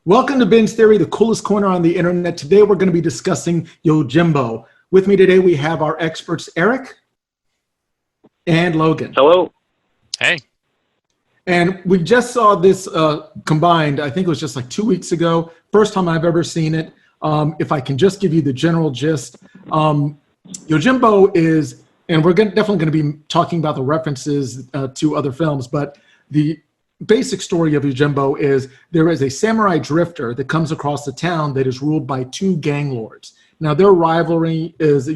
Welcome to Binge Theory, the coolest corner on the internet. Today we're going to be discussing Yojimbo. With me today we have our experts Eric and Logan. Hello. Hey. And we just saw this combined, I think it was just like 2 weeks ago. First time I've ever seen it. If I can just give you the general gist. Yojimbo is, and we're definitely going to be talking about the references to other films, but the basic story of Yojimbo is there is a samurai drifter that comes across the town that is ruled by two gang lords. Now their rivalry is,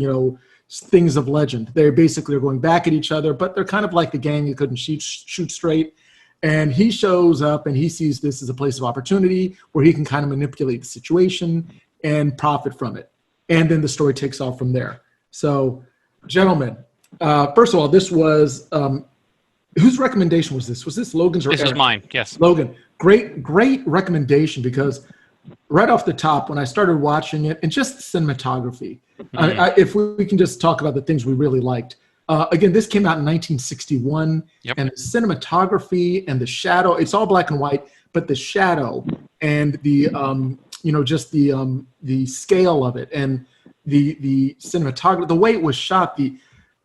things of legend. They basically are going back at each other, but they're kind of like the gang that couldn't shoot straight. And he shows up and he sees this as a place of opportunity where he can kind of manipulate the situation and profit from it. And then the story takes off from there. So, gentlemen, first of all, this was whose recommendation was this? Was this Logan's or This Eric? is mine, yes. Logan, great recommendation, because right off the top, when I started watching it, and just the cinematography, if we can just talk about the things we really liked. Again, this came out in 1961, and the cinematography and the shadow, it's all black and white, but the shadow and the, just the scale of it and the cinematography, the way it was shot,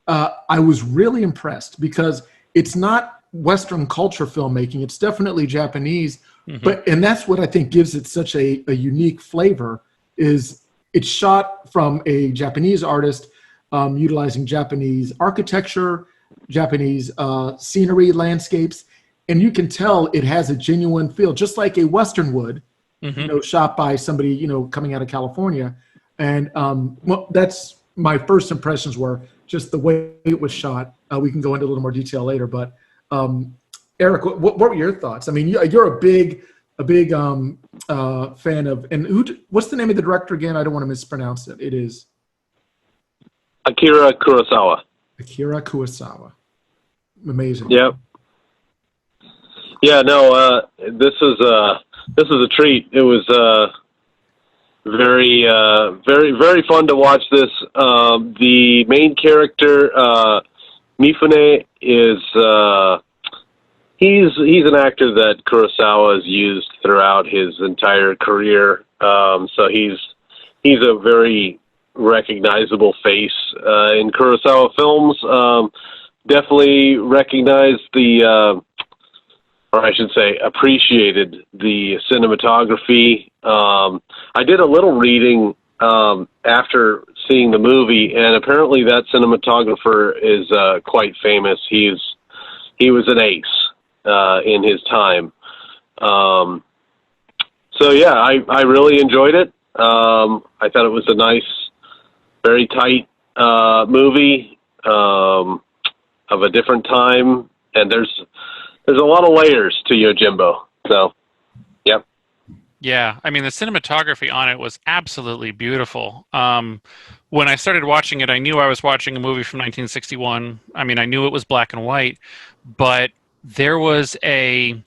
I was really impressed, because it's not Western culture filmmaking. It's definitely Japanese, and that's what I think gives it such a unique flavor. Is it's shot from a Japanese artist, utilizing Japanese architecture, Japanese scenery, landscapes, and you can tell it has a genuine feel, just like a Western would, shot by somebody coming out of California. And that's my first impressions were just the way it was shot. We can go into a little more detail later, but Eric, what were your thoughts? I mean, you're a big fan of, and what's the name of the director again? I don't want to mispronounce it. It is Akira Kurosawa. Akira Kurosawa. Amazing. Yep. Yeah. No. This is a treat. It was very very fun to watch this. The main character, Mifune, is he's an actor that Kurosawa has used throughout his entire career. So he's a very recognizable face in Kurosawa films. Definitely recognized or I should say appreciated the cinematography. I did a little reading after seeing the movie, and apparently that cinematographer is quite famous. He was an ace in his time. So yeah, I really enjoyed it. I thought it was a nice, very tight movie of a different time, and there's a lot of layers to Yojimbo. So, yep. Yeah, I mean, the cinematography on it was absolutely beautiful. When I started watching it, I knew I was watching a movie from 1961. I mean, I knew it was black and white, but there was I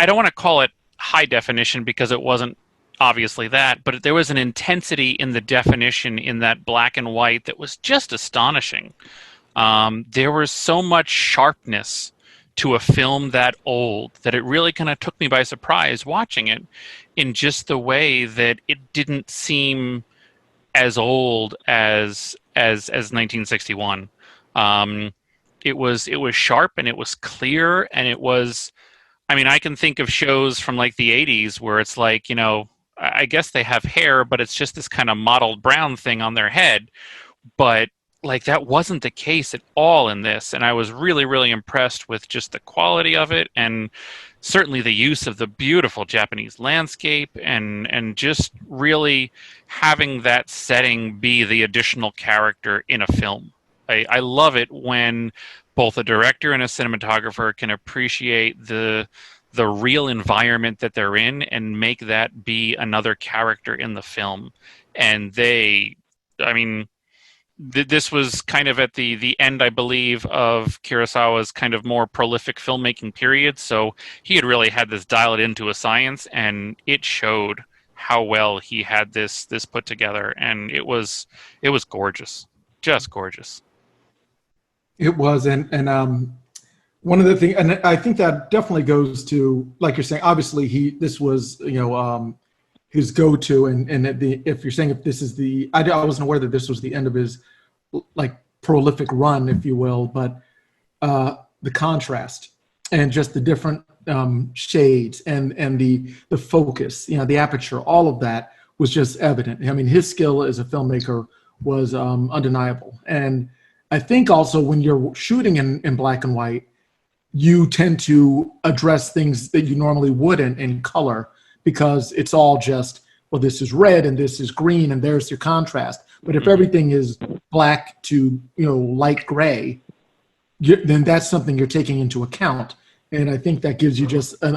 don't want to call it high definition, because it wasn't obviously that, but there was an intensity in the definition in that black and white that was just astonishing. There was so much sharpness to a film that old that it really kind of took me by surprise watching it, in just the way that it didn't seem as old as 1961. It was sharp, and it was clear, and it was, I mean, I can think of shows from like the 80s where it's like, I guess they have hair, but it's just this kind of mottled brown thing on their head. But like, that wasn't the case at all in this, and I was really, really impressed with just the quality of it, and certainly the use of the beautiful Japanese landscape, and just really having that setting be the additional character in a film. I love it when both a director and a cinematographer can appreciate the the real environment that they're in and make that be another character in the film. And I mean, this was kind of at the end, I believe, of Kurosawa's kind of more prolific filmmaking period. So he had really had this dialed into a science, and it showed how well he had this put together, and it was gorgeous, just gorgeous. It was, and one of the things, and I think that definitely goes to, like you're saying, obviously this was, his go-to, and if you're saying if this is I wasn't aware that this was the end of his like prolific run, if you will, but the contrast and just the different shades and the focus, the aperture, all of that was just evident. I mean, his skill as a filmmaker was undeniable. And I think also when you're shooting in black and white, you tend to address things that you normally wouldn't in color, because it's all just, well, this is red and this is green and there's your contrast. But if everything is black to light gray, then that's something you're taking into account. And I think that gives you just an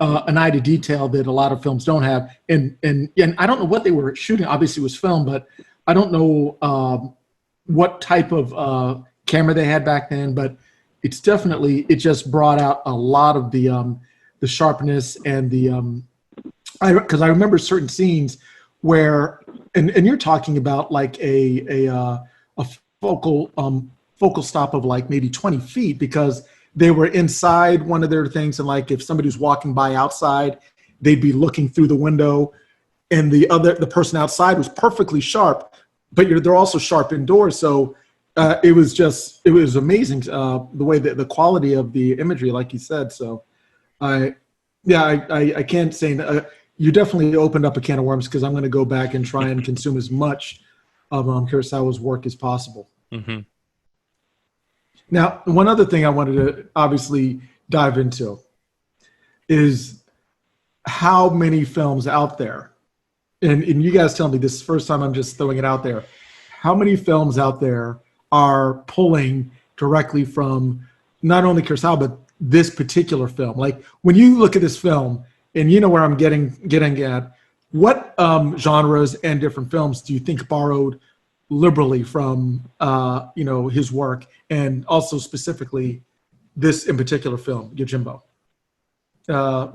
eye to detail that a lot of films don't have. And I don't know what they were shooting. Obviously, it was film, but I don't know what type of camera they had back then. But it's definitely, it just brought out a lot of the sharpness and because I remember certain scenes where, and you're talking about like a focal stop of like maybe 20 feet, because they were inside one of their things, and like if somebody was walking by outside, they'd be looking through the window, and the person outside was perfectly sharp, but they're also sharp indoors. So it was amazing the way that the quality of the imagery, like you said. So I can't say you definitely opened up a can of worms, because I'm going to go back and try and consume as much of Kurosawa's work as possible. Mm-hmm. Now, one other thing I wanted to obviously dive into is how many films out there, and you guys tell me, this is the first time I'm just throwing it out there, how many films out there are pulling directly from not only Kurosawa, but this particular film? Like when you look at this film, and you know where I'm getting at, what genres and different films do you think borrowed liberally from his work, and also specifically this in particular film, Yojimbo?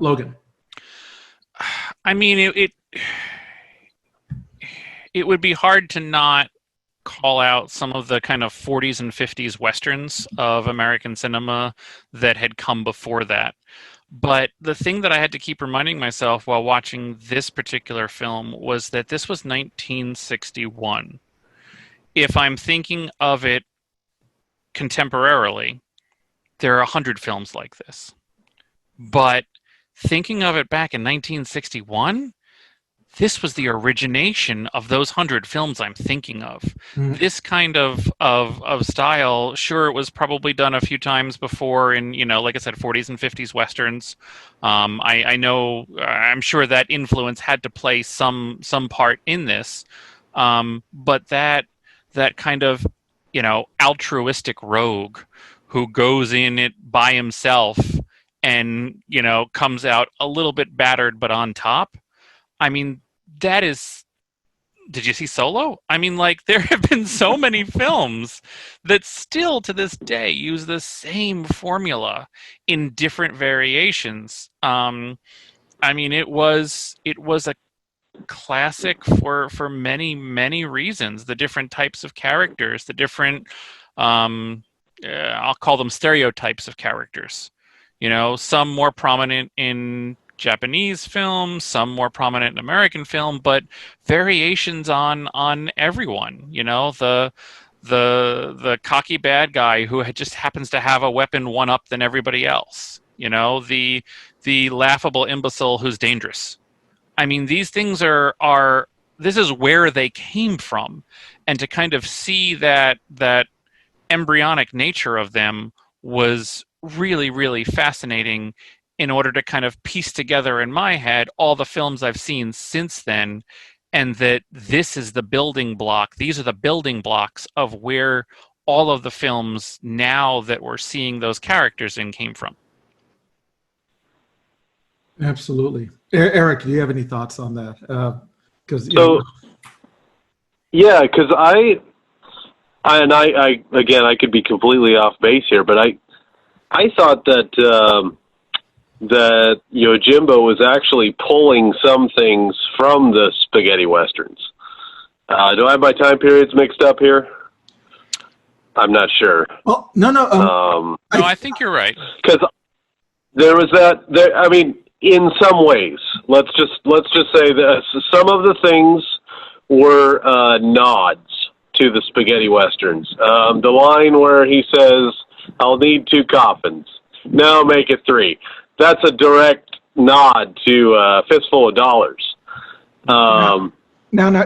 Logan. I mean, it would be hard to not call out some of the kind of 40s and 50s westerns of American cinema that had come before that. But the thing that I had to keep reminding myself while watching this particular film was that this was 1961. If I'm thinking of it contemporarily, there are 100 films like this. But thinking of it back in 1961, this was the origination of those 100 films I'm thinking of. Mm. This kind of style, sure, it was probably done a few times before in, like I said, 40s and 50s westerns. I know, I'm sure that influence had to play some part in this. But that kind of, altruistic rogue who goes in it by himself and, comes out a little bit battered but on top. I mean, that is... Did you see Solo? I mean, like, there have been so many films that still to this day use the same formula in different variations. I mean, it was a classic for many, many reasons. The different types of characters, the different, I'll call them stereotypes of characters. Some more prominent in Japanese film, some more prominent in American film, but variations on everyone. The cocky bad guy who just happens to have a weapon one up than everybody else. The laughable imbecile who's dangerous. I mean, these things are this is where they came from, and to kind of see that embryonic nature of them was really, really fascinating, in order to kind of piece together in my head all the films I've seen since then, and that this is the building block. These are the building blocks of where all of the films now that we're seeing those characters in came from. Absolutely. Eric, do you have any thoughts on that? Because So yeah, because I again, I could be completely off base here, but I thought that that Yojimbo was actually pulling some things from the spaghetti westerns. Do I have my time periods mixed up here? I'm not sure. well, no, no. No, I think you're right. Because there was that. There, I mean, in some ways, let's just say that some of the things were nods to the spaghetti westerns. The line where he says, "I'll need 2 coffins." Now make it 3. That's a direct nod to Fistful of Dollars. Now,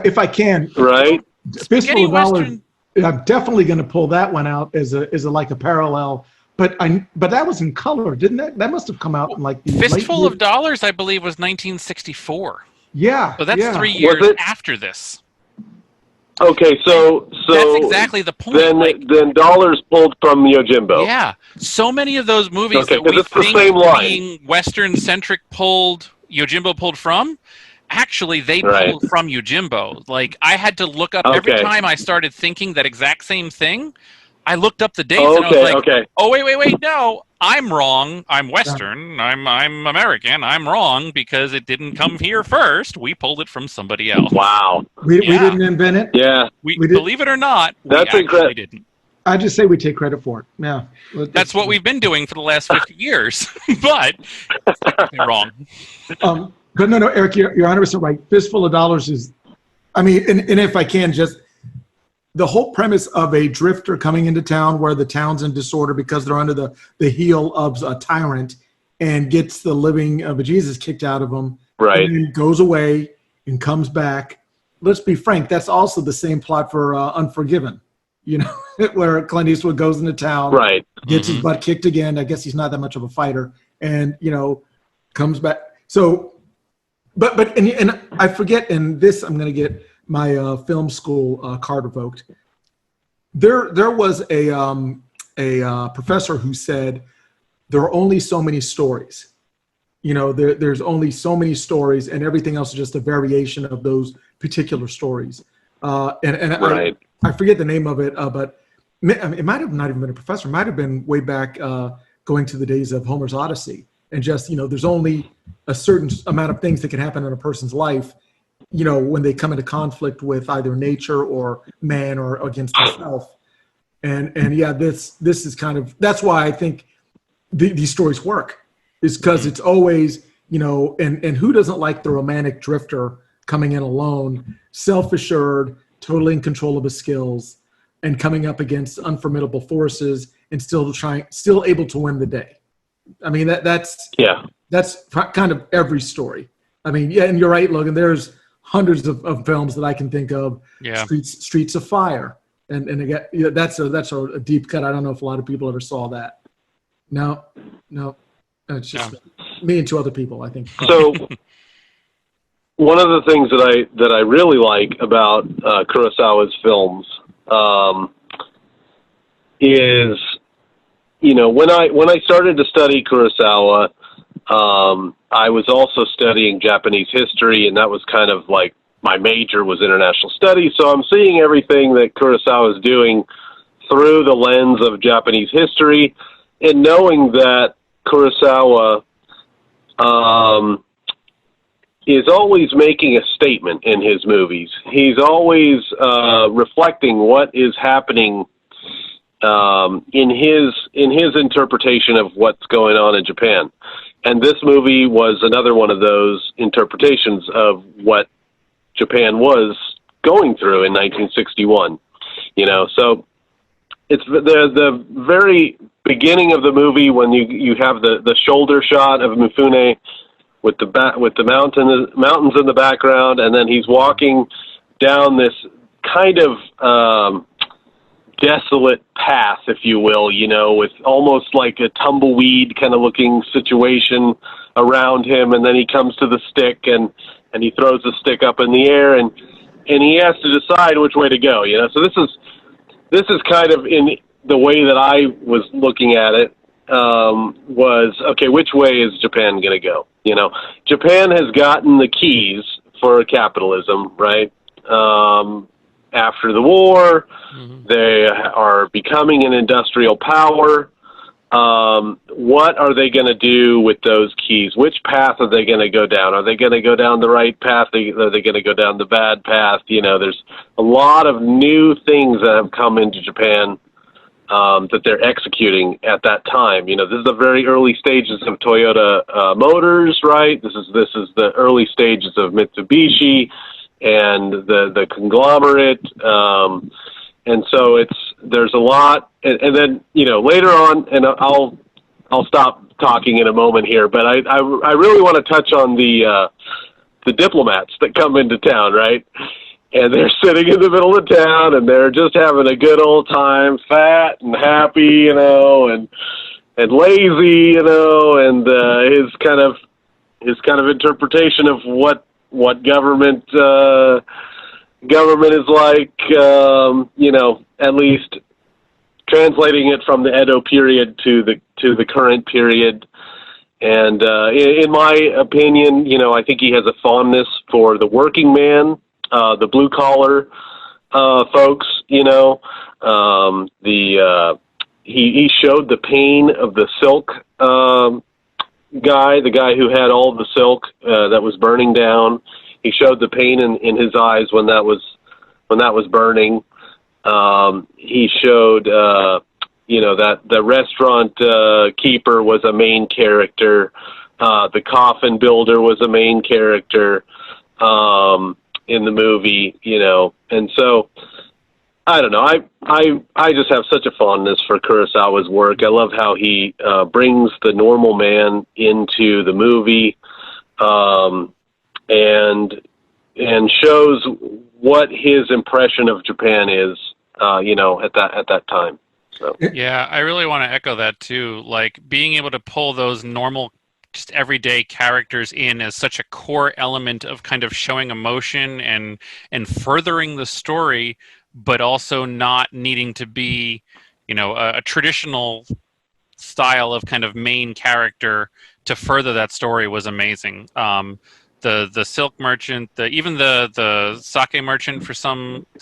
if I can, Right? Fistful of Dollars. Western- I'm definitely going to pull that one out as a like a parallel. But that was in color, didn't it? That must have come out in like the Fistful late of Dollars, I believe, was 1964. Yeah. So that's yeah. 3 years it? after this. Okay, so That's exactly the point. Then Dollars pulled from Yojimbo. Yeah, so many of those movies Okay, that we 'cause it's the think same line. being Western-centric Yojimbo pulled from, actually they Right. pulled from Yojimbo. Like, I had to look up, every Okay. time I started thinking that exact same thing, I looked up the dates and I was like, oh, wait, no, I'm wrong. I'm Western. I'm American. I'm wrong because it didn't come here first. We pulled it from somebody else. Wow. We Yeah. didn't invent it. Yeah. We did- believe it or not, That's we actually didn't. I just say we take credit for it. Yeah. That's what we've been doing for the last 50 years, but technically wrong. But no, Eric, you're 100% right. Fistful of Dollars is, I mean, and if I can just, the whole premise of a drifter coming into town where the town's in disorder because they're under the heel of a tyrant and gets the living of Jesus kicked out of them. Right. And then goes away and comes back. Let's be frank, that's also the same plot for Unforgiven, where Clint Eastwood goes into town, Right. gets his butt kicked again. I guess he's not that much of a fighter, and comes back. So, and I forget. And this, I'm going to get my film school card revoked. There was a professor who said there are only so many stories. There's only so many stories, and everything else is just a variation of those particular stories. And Right. I forget the name of it, but it might have not even been a professor. It might have been way back going to the days of Homer's Odyssey. And just, there's only a certain amount of things that can happen in a person's life, when they come into conflict with either nature or man or against himself. And yeah, this is kind of, that's why I think these stories work, is because it's always, and who doesn't like the romantic drifter coming in alone, self-assured, totally in control of his skills, and coming up against unformidable forces and still able to win the day. I mean, that's kind of every story. I mean, yeah, and you're right, Logan. There's hundreds of films that I can think of. Yeah. Streets of Fire, and again, that's a deep cut. I don't know if a lot of people ever saw that. No, it's just me and 2 other people, I think. So one of the things that I really like about Kurosawa's films is, when I started to study Kurosawa, I was also studying Japanese history, and that was kind of like my major was international studies. So I'm seeing everything that Kurosawa is doing through the lens of Japanese history, and knowing that Kurosawa is always making a statement in his movies. He's always reflecting what is happening in his interpretation of what's going on in Japan. And this movie was another one of those interpretations of what Japan was going through in 1961. So it's the very beginning of the movie when you have the shoulder shot of Mifune with the mountains in the background, and then he's walking down this kind of desolate path, if you will, with almost like a tumbleweed kind of looking situation around him, and then he comes to the stick and he throws the stick up in the air, and he has to decide which way to go. So this is kind of in the way that I was looking at it, was, okay, which way is Japan going to go? You know, Japan has gotten the keys for capitalism, right? After the war, they are becoming an industrial power. What are they going to do with those keys? Which path are they going to go down? Are they going to go down the right path? Are they going to go down the bad path? You know, there's a lot of new things that have come into Japan that they're executing at that time. You know, this is the very early stages of Toyota Motors, right? This is the early stages of Mitsubishi and the conglomerate. And so there's a lot, and then, you know, later on, and I'll stop talking in a moment here, but I really want to touch on the diplomats that come into town, right? And they're sitting in the middle of town, and they're just having a good old time, fat and happy, you know, and lazy, you know, and his kind of interpretation of what government is like, you know, at least translating it from the Edo period to the current period. And in my opinion, you know, I think he has a fondness for the working man, the blue collar folks. You know, he showed the pain of the silk guy, the guy who had all the silk that was burning down. He showed the pain in his eyes when that was burning. He showed, you know, that the restaurant keeper was a main character. The coffin builder was a main character in the movie, you know. And so, I don't know. I just have such a fondness for Kurosawa's work. I love how he brings the normal man into the movie, and shows what his impression of Japan is, you know, at that time. So. Yeah, I really want to echo that too. Like, being able to pull those normal, just everyday characters in as such a core element of kind of showing emotion and furthering the story, but also not needing to be, you know, a traditional style of kind of main character to further that story was amazing. The silk merchant, even the sake merchant to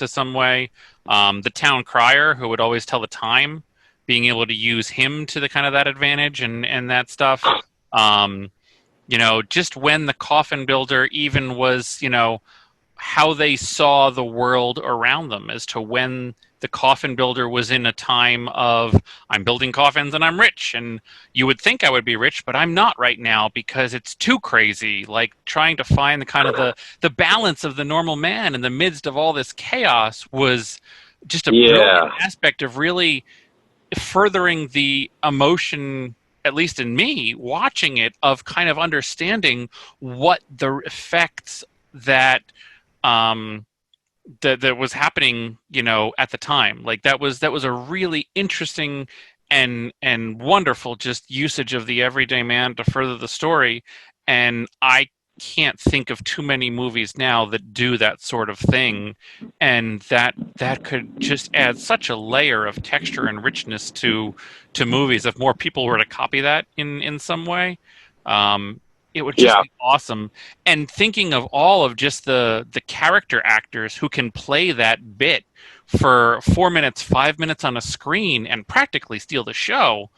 some way, the town crier who would always tell the time, being able to use him to the kind of that advantage and that stuff. You know, just when the coffin builder even was, you know, how they saw the world around them as to when the coffin builder was in a time of, I'm building coffins and I'm rich, and you would think I would be rich, but I'm not right now because it's too crazy. Like, trying to find the kind of the balance of the normal man in the midst of all this chaos was just a brilliant aspect of really furthering the emotion, at least in me, watching it, of kind of understanding what the effects that that was happening, you know, at the time. Like, that was a really interesting and wonderful just usage of the everyday man to further the story. And I can't think of too many movies now that do that sort of thing, and that could just add such a layer of texture and richness to movies if more people were to copy that in some way. It would just be awesome. And thinking of all of just the character actors who can play that bit for 4 minutes, 5 minutes on a screen and practically steal the show.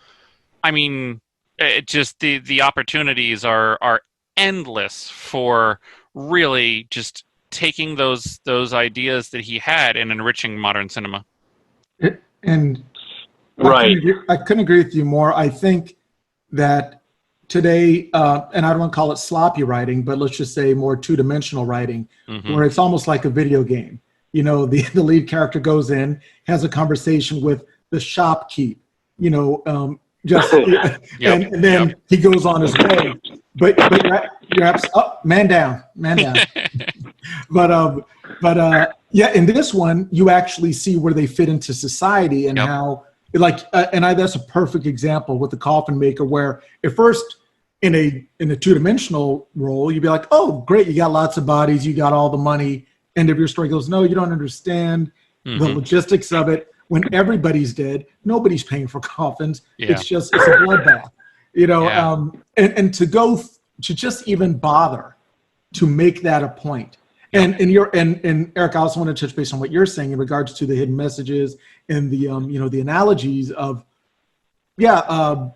I mean, it just the opportunities are endless for really just taking those ideas that he had and enriching modern cinema. And right, I couldn't agree with you more. I think that today, and I don't want to call it sloppy writing, but let's just say more two-dimensional writing, where it's almost like a video game. You know, the lead character goes in, has a conversation with the shopkeep, you know, and then he goes on his way. But you're man down. But yeah, in this one, you actually see where they fit into society and how. That's a perfect example with the coffin maker, where at first in a two-dimensional role, you'd be like, oh, great, you got lots of bodies, you got all the money. End of your story. Goes, no, you don't understand the logistics of it. when everybody's dead, nobody's paying for coffins. Yeah. It's a bloodbath, Yeah. And to just even bother to make that a point. And Eric, I also want to touch base on what you're saying in regards to the hidden messages and the the analogies of the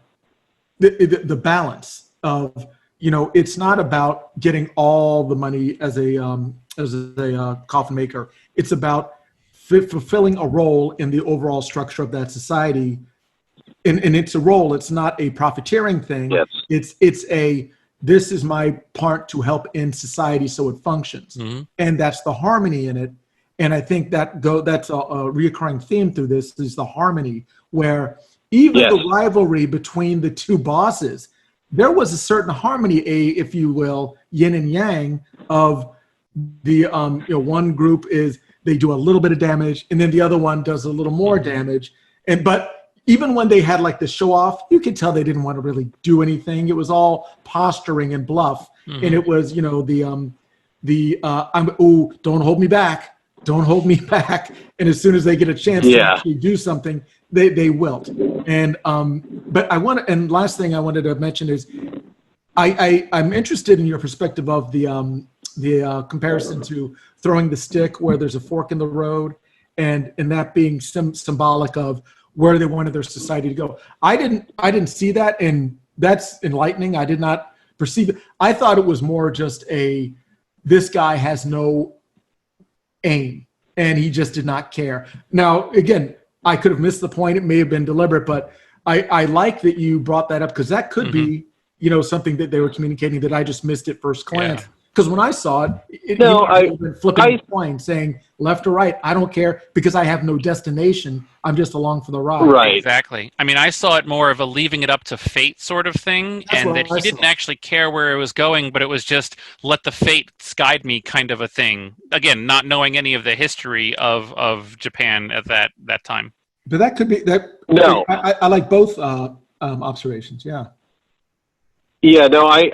balance of it's not about getting all the money as a coffin maker. It's about fulfilling a role in the overall structure of that society, and it's a role. It's not a profiteering thing. Yes. This is my part to help in society so it functions. Mm-hmm. And that's the harmony in it. And I think that's a reoccurring theme through this is the harmony, where even the rivalry between the two bosses, there was a certain harmony, if you will, yin and yang of the one group is they do a little bit of damage and then the other one does a little more damage. But even when they had like the show off, you could tell they didn't want to really do anything. It was all posturing and bluff. Mm-hmm. And it was, don't hold me back. Don't hold me back. And as soon as they get a chance to actually do something, they wilt. And and last thing I wanted to mention is I'm interested in your perspective of the comparison to throwing the stick where there's a fork in the road and that being symbolic of where they wanted their society to go. I didn't see that, and that's enlightening. I did not perceive it. I thought it was more just this guy has no aim, and he just did not care. Now, again, I could have missed the point. It may have been deliberate, but I like that you brought that up because that could be, something that they were communicating that I just missed at first glance. Because when I saw it, been flipping a coin saying left or right. I don't care because I have no destination. I'm just along for the ride. Right. Exactly. I mean, I saw it more of a leaving it up to fate sort of thing, and that he didn't actually care where it was going, but it was just let the fates guide me kind of a thing. Again, not knowing any of the history of Japan at that time. But that could be that. No, I like both observations. Yeah. Yeah. No, I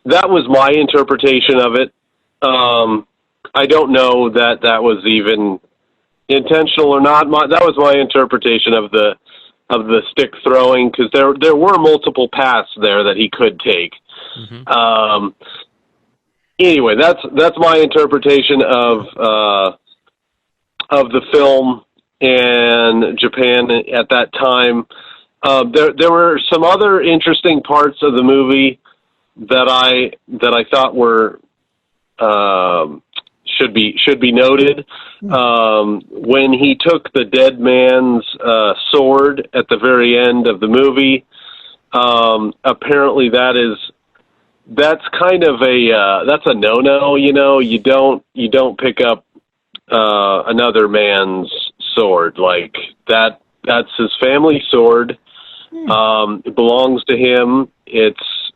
that was my interpretation of it. I don't know that was even intentional or not. That was my interpretation of the stick throwing, because there were multiple paths there that he could take. Mm-hmm. Anyway, that's my interpretation of the film and Japan at that time. There were some other interesting parts of the movie that I thought were should be noted. When he took the dead man's sword at the very end of the movie, apparently that's kind of that's a no-no. You don't pick up another man's sword like that. That's his family sword. It belongs to him. It's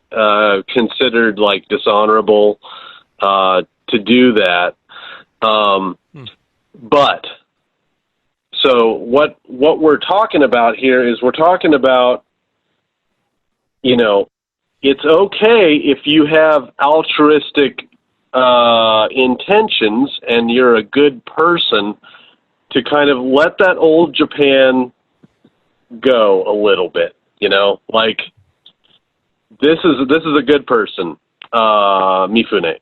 considered like dishonorable to do that. But so what we're talking about here is we're talking about, it's okay if you have altruistic intentions and you're a good person to kind of let that old Japan go a little bit, like this is a good person, Mifune.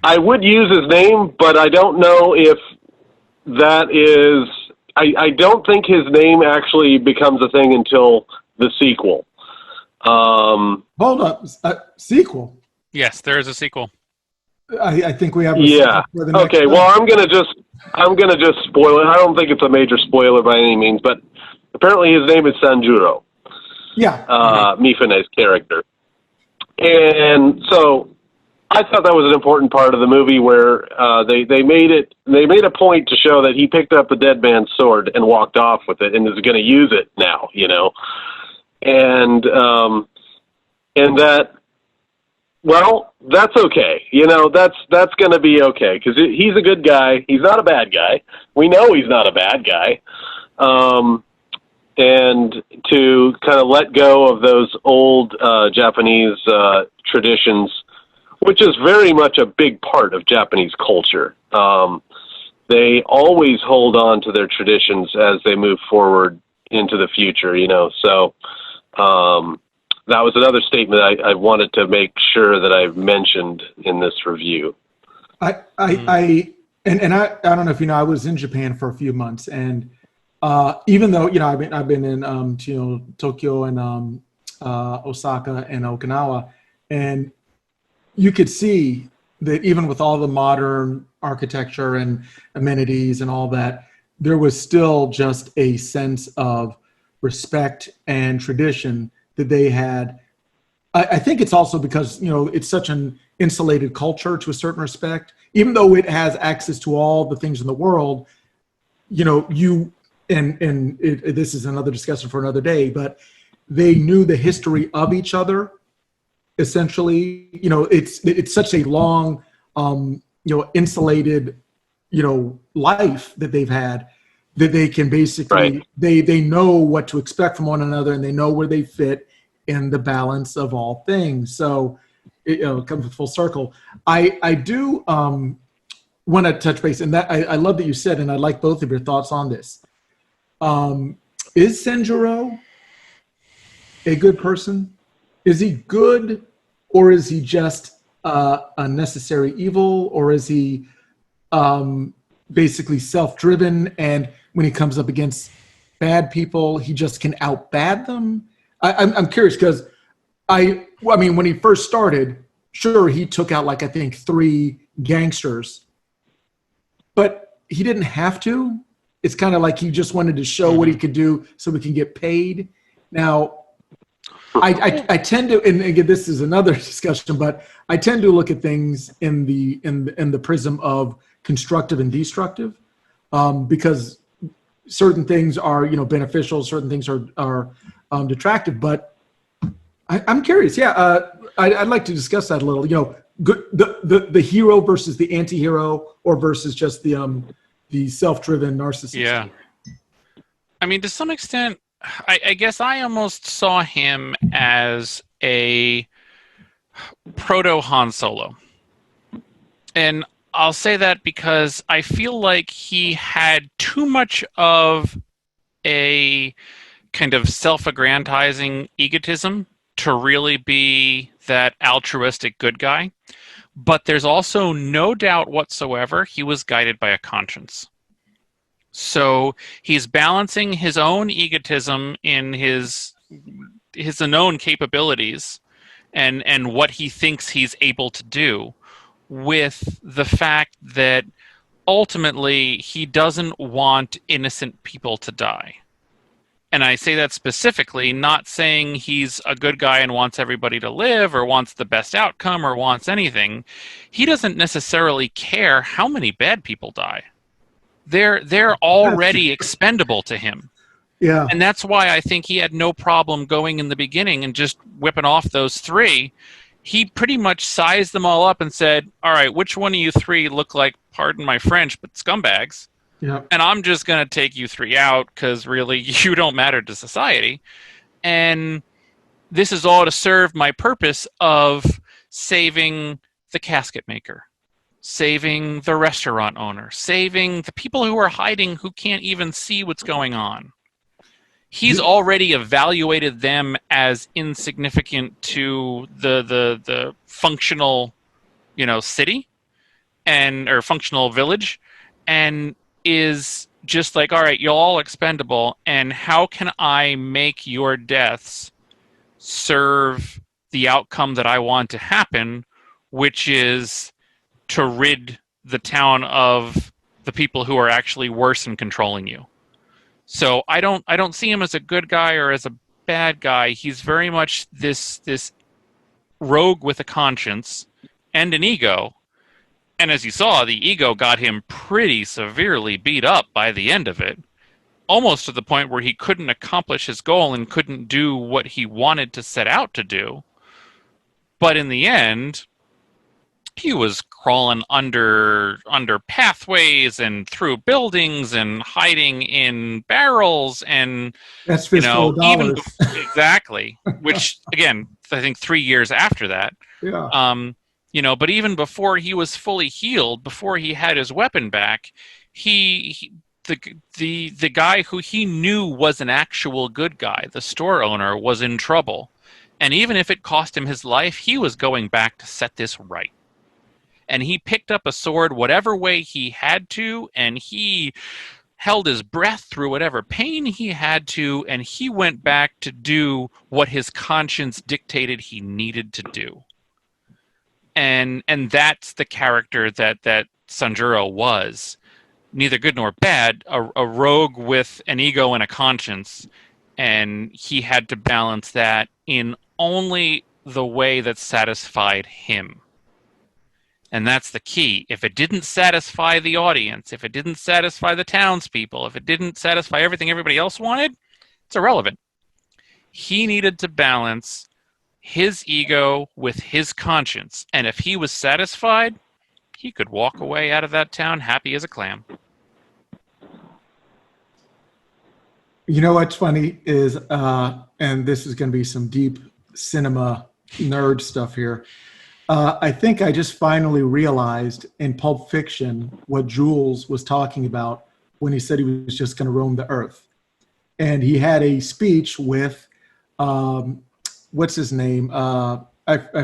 I would use his name, but I don't know if that is. I don't think his name actually becomes a thing until the sequel. Hold up, sequel? Yes, there is a sequel. I think we have. Okay. Well, I'm gonna just spoil it. I don't think it's a major spoiler by any means, but apparently his name is Sanjuro. Yeah. Mifune's character, and so I thought that was an important part of the movie where they made a point to show that he picked up the dead man's sword and walked off with it and is going to use it now, and that, well, that's okay, that's going to be okay because he's a good guy. He's not a bad guy. We know he's not a bad guy. And to kind of let go of those old Japanese traditions, which is very much a big part of Japanese culture. they always hold on to their traditions as they move forward into the future, So that was another statement I wanted to make sure that I mentioned in this review. I don't know if you know, I was in Japan for a few months, and even though I've been in Tokyo and Osaka and Okinawa, and you could see that even with all the modern architecture and amenities and all that, there was still just a sense of respect and tradition that they had. I think it's also because it's such an insulated culture to a certain respect, even though it has access to all the things in the world. This is another discussion for another day, but they knew the history of each other. Essentially, it's such a long, insulated, life that they've had, that they can basically, they know what to expect from one another, and they know where they fit in the balance of all things. So it comes full circle. I do want to touch base, and that I love that you said, and I like both of your thoughts on this. Is Senjuro a good person? Is he good, or is he just a necessary evil, or is he basically self-driven, and when he comes up against bad people, he just can out-bad them? I'm curious, because I mean, when he first started, sure, he took out, I think 3 gangsters, but he didn't have to. It's kind of like he just wanted to show what he could do so we can get paid. Now, I tend to, and again, this is another discussion, but I tend to look at things in the prism of constructive and destructive, because certain things are beneficial, certain things are detractive. But I'm curious. Yeah, I'd like to discuss that a little. Good, the hero versus the anti-hero, or versus just the self-driven narcissist. Yeah. I mean, to some extent, I guess I almost saw him as a proto Han Solo. And I'll say that because I feel like he had too much of a kind of self-aggrandizing egotism to really be that altruistic good guy. But there's also no doubt whatsoever he was guided by a conscience. So he's balancing his own egotism in his own capabilities and what he thinks he's able to do, with the fact that ultimately he doesn't want innocent people to die. And I say that specifically, not saying he's a good guy and wants everybody to live or wants the best outcome or wants anything. He doesn't necessarily care how many bad people die. They're already expendable to him. Yeah. And that's why I think he had no problem going in the beginning and just whipping off those 3. He pretty much sized them all up and said, all right, which one of you 3 look like, pardon my French, but scumbags? Yeah. And I'm just going to take you 3 out because really you don't matter to society. And this is all to serve my purpose of saving the casket maker, saving the restaurant owner, saving the people who are hiding, who can't even see what's going on. He's already evaluated them as insignificant to the functional, city or functional village, and is just like, all right, you're all expendable, and how can I make your deaths serve the outcome that I want to happen, which is to rid the town of the people who are actually worse in controlling you. So I don't see him as a good guy or as a bad guy. He's very much this rogue with a conscience and an ego. And as you saw, the ego got him pretty severely beat up by the end of it, almost to the point where he couldn't accomplish his goal and couldn't do what he wanted to set out to do. But in the end, he was crawling under pathways and through buildings and hiding in barrels, and that's fistful of dollars. Exactly. Which again, I think 3 years after that. Yeah. But even before he was fully healed, before he had his weapon back, the guy who he knew was an actual good guy, the store owner, was in trouble. And even if it cost him his life, he was going back to set this right. And he picked up a sword whatever way he had to, and he held his breath through whatever pain he had to, and he went back to do what his conscience dictated he needed to do. And that's the character that Sanjuro was. Neither good nor bad, a rogue with an ego and a conscience, and he had to balance that in only the way that satisfied him. And that's the key. If it didn't satisfy the audience, if it didn't satisfy the townspeople, if it didn't satisfy everything everybody else wanted, it's irrelevant. He needed to balance his ego with his conscience. And if he was satisfied, he could walk away out of that town happy as a clam. You know what's funny is, and this is going to be some deep cinema nerd stuff here. I think I just finally realized in Pulp Fiction what Jules was talking about when he said he was just going to roam the earth. And he had a speech with, what's his name? I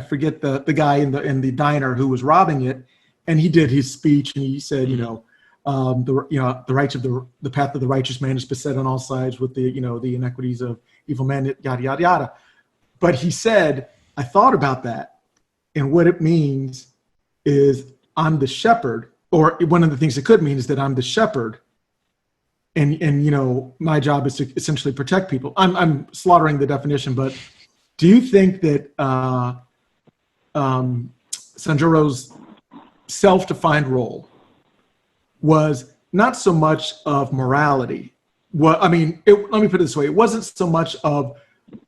forget the guy in the diner who was robbing it. And he did his speech and he said, the rights of the path of the righteous man is beset on all sides with the inequities of evil men, yada, yada, yada. But he said, I thought about that. And what it means is I'm the shepherd, or one of the things it could mean is that I'm the shepherd. And my job is to essentially protect people. I'm slaughtering the definition, but do you think that Sanjuro's self-defined role was not so much of morality? Let me put it this way. It wasn't so much of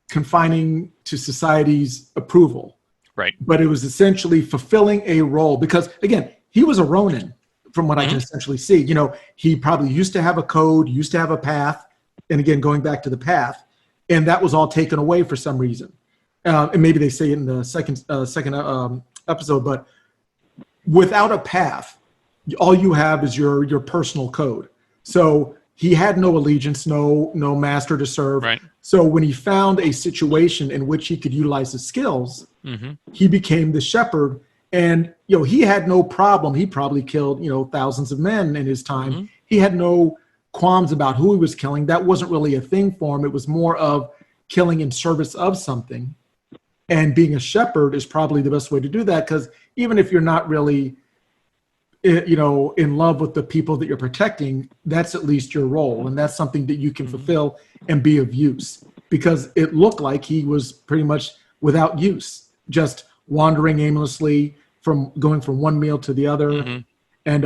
confining to society's approval. Right. But it was essentially fulfilling a role because, again, he was a Ronin from what I can essentially see. He probably used to have a code, used to have a path. And again, going back to the path, and that was all taken away for some reason. And maybe they say it in the second episode, but without a path, all you have is your personal code. So he had no allegiance, no master to serve. Right. So when he found a situation in which he could utilize his skills, he became the shepherd. And he had no problem. He probably killed thousands of men in his time. He had no qualms about who he was killing. That wasn't really a thing for him. It was more of killing in service of something. And being a shepherd is probably the best way to do that, because even if you're not really in love with the people that you're protecting, that's at least your role. And that's something that you can fulfill and be of use, because it looked like he was pretty much without use, just wandering aimlessly going from one meal to the other. And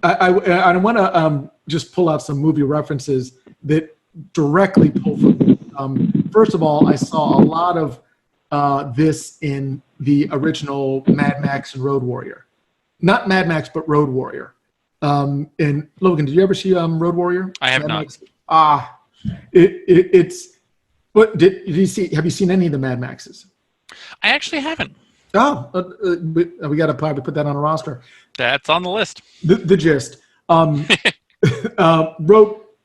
I want to just pull out some movie references that directly pull from. First of all, I saw a lot of this in the original Mad Max and Road Warrior. Not Mad Max, but Road Warrior. And Logan, did you ever see Road Warrior? I have Mad not. Max? It's. What did you see? Have you seen any of the Mad Maxes? I actually haven't. Oh, we got to probably put that on a roster. That's on the list. The gist. Wrote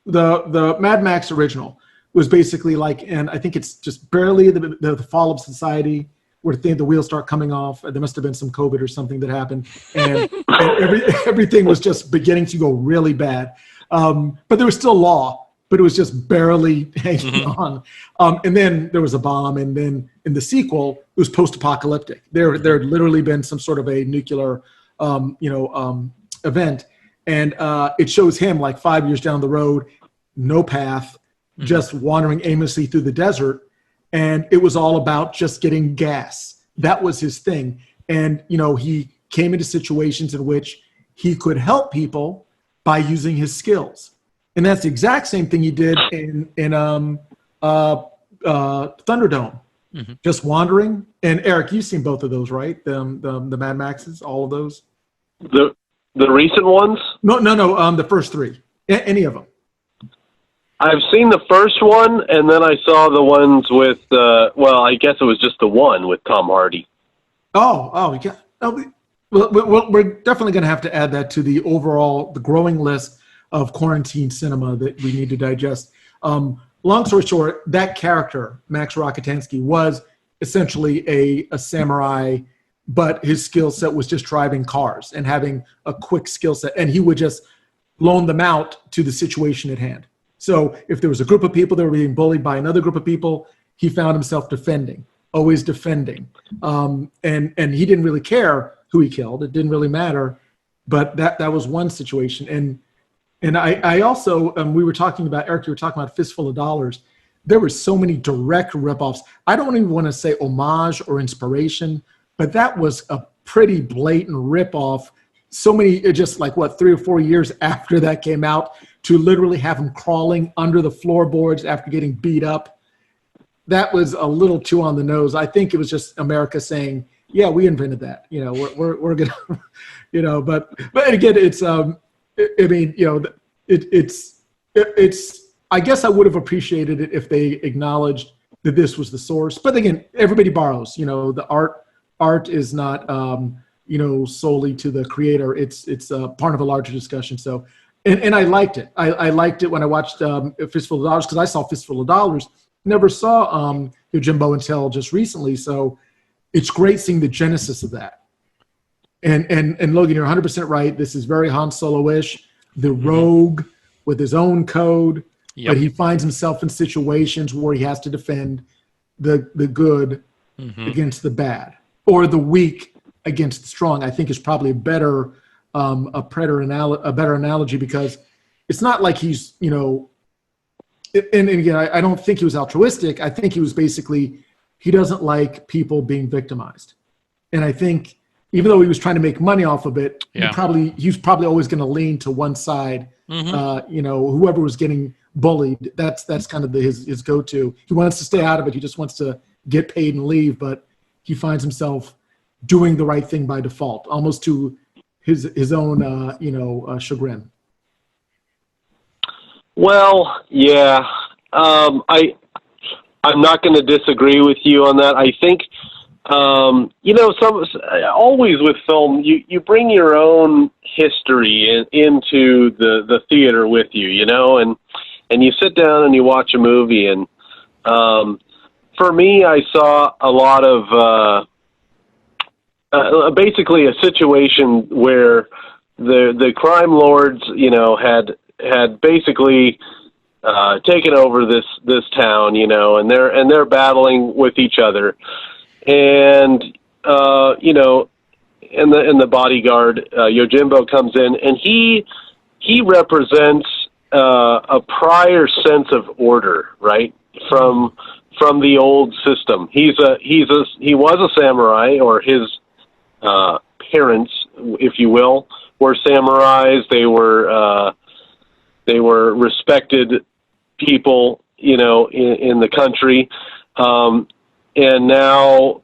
the Mad Max original was basically like, and I think it's just barely the fall of society, where the wheels start coming off. There must have been some COVID or something that happened, and everything was just beginning to go really bad. But there was still law, but it was just barely hanging on. And then there was a bomb, and then in the sequel, it was post-apocalyptic. There had literally been some sort of a nuclear, event, and it shows him like 5 years down the road, no path, just wandering aimlessly through the desert. And it was all about just getting gas. That was his thing. And, he came into situations in which he could help people by using his skills. And that's the exact same thing he did in Thunderdome. Just wandering. And Eric, you've seen both of those, right? The Mad Maxes, all of those? The recent ones? No. The first three. Any of them. I've seen the first one, and then I saw the ones with, I guess it was just the one with Tom Hardy. Oh, yeah. Well, we're definitely going to have to add that to the growing list of quarantine cinema that we need to digest. Long story short, that character, Max Rockatansky, was essentially a samurai, but his skill set was just driving cars and having a quick skill set. And he would just loan them out to the situation at hand. So if there was a group of people that were being bullied by another group of people, he found himself always defending. And he didn't really care who he killed. It didn't really matter. But that was one situation. And I also, we were talking about, Eric, you were talking about Fistful of Dollars. There were so many direct ripoffs. I don't even want to say homage or inspiration, but that was a pretty blatant ripoff. So many, just like 3 or 4 years after that came out, to literally have him crawling under the floorboards after getting beat up. That was a little too on the nose. I think it was just America saying, yeah, we invented that. We're gonna, but again, it's, it's, I guess I would have appreciated it if they acknowledged that this was the source. But again, everybody borrows, the art is not, solely to the creator. It's part of a larger discussion. So, and I liked it. I liked it when I watched Fistful of Dollars, because I saw Fistful of Dollars. Never saw Yojimbo until just recently. So it's great seeing the genesis of that. And Logan, you're 100% right. This is very Han Solo-ish. The rogue with his own code, but he finds himself in situations where he has to defend the good against the bad, or the weak against the strong. I think is probably a better analogy, because it's not like he's, and again, I don't think he was altruistic. I think he was basically, he doesn't like people being victimized. And I think even though he was trying to make money off of it, he was probably always going to lean to one side. Whoever was getting bullied, that's kind of his go-to. He wants to stay out of it. He just wants to get paid and leave, but he finds himself doing the right thing by default, almost to his own chagrin. Well, yeah, I'm not going to disagree with you on that. I think, always with film, you bring your own history into the theater with you, and you sit down and you watch a movie. And for me, I saw a lot of basically a situation where the crime lords, had basically taken over this town, and they're battling with each other, and and the bodyguard Yojimbo comes in, and he represents a prior sense of order, right, from the old system. He was a samurai, or his parents, if you will, were samurais. They were respected people, in the country. And now,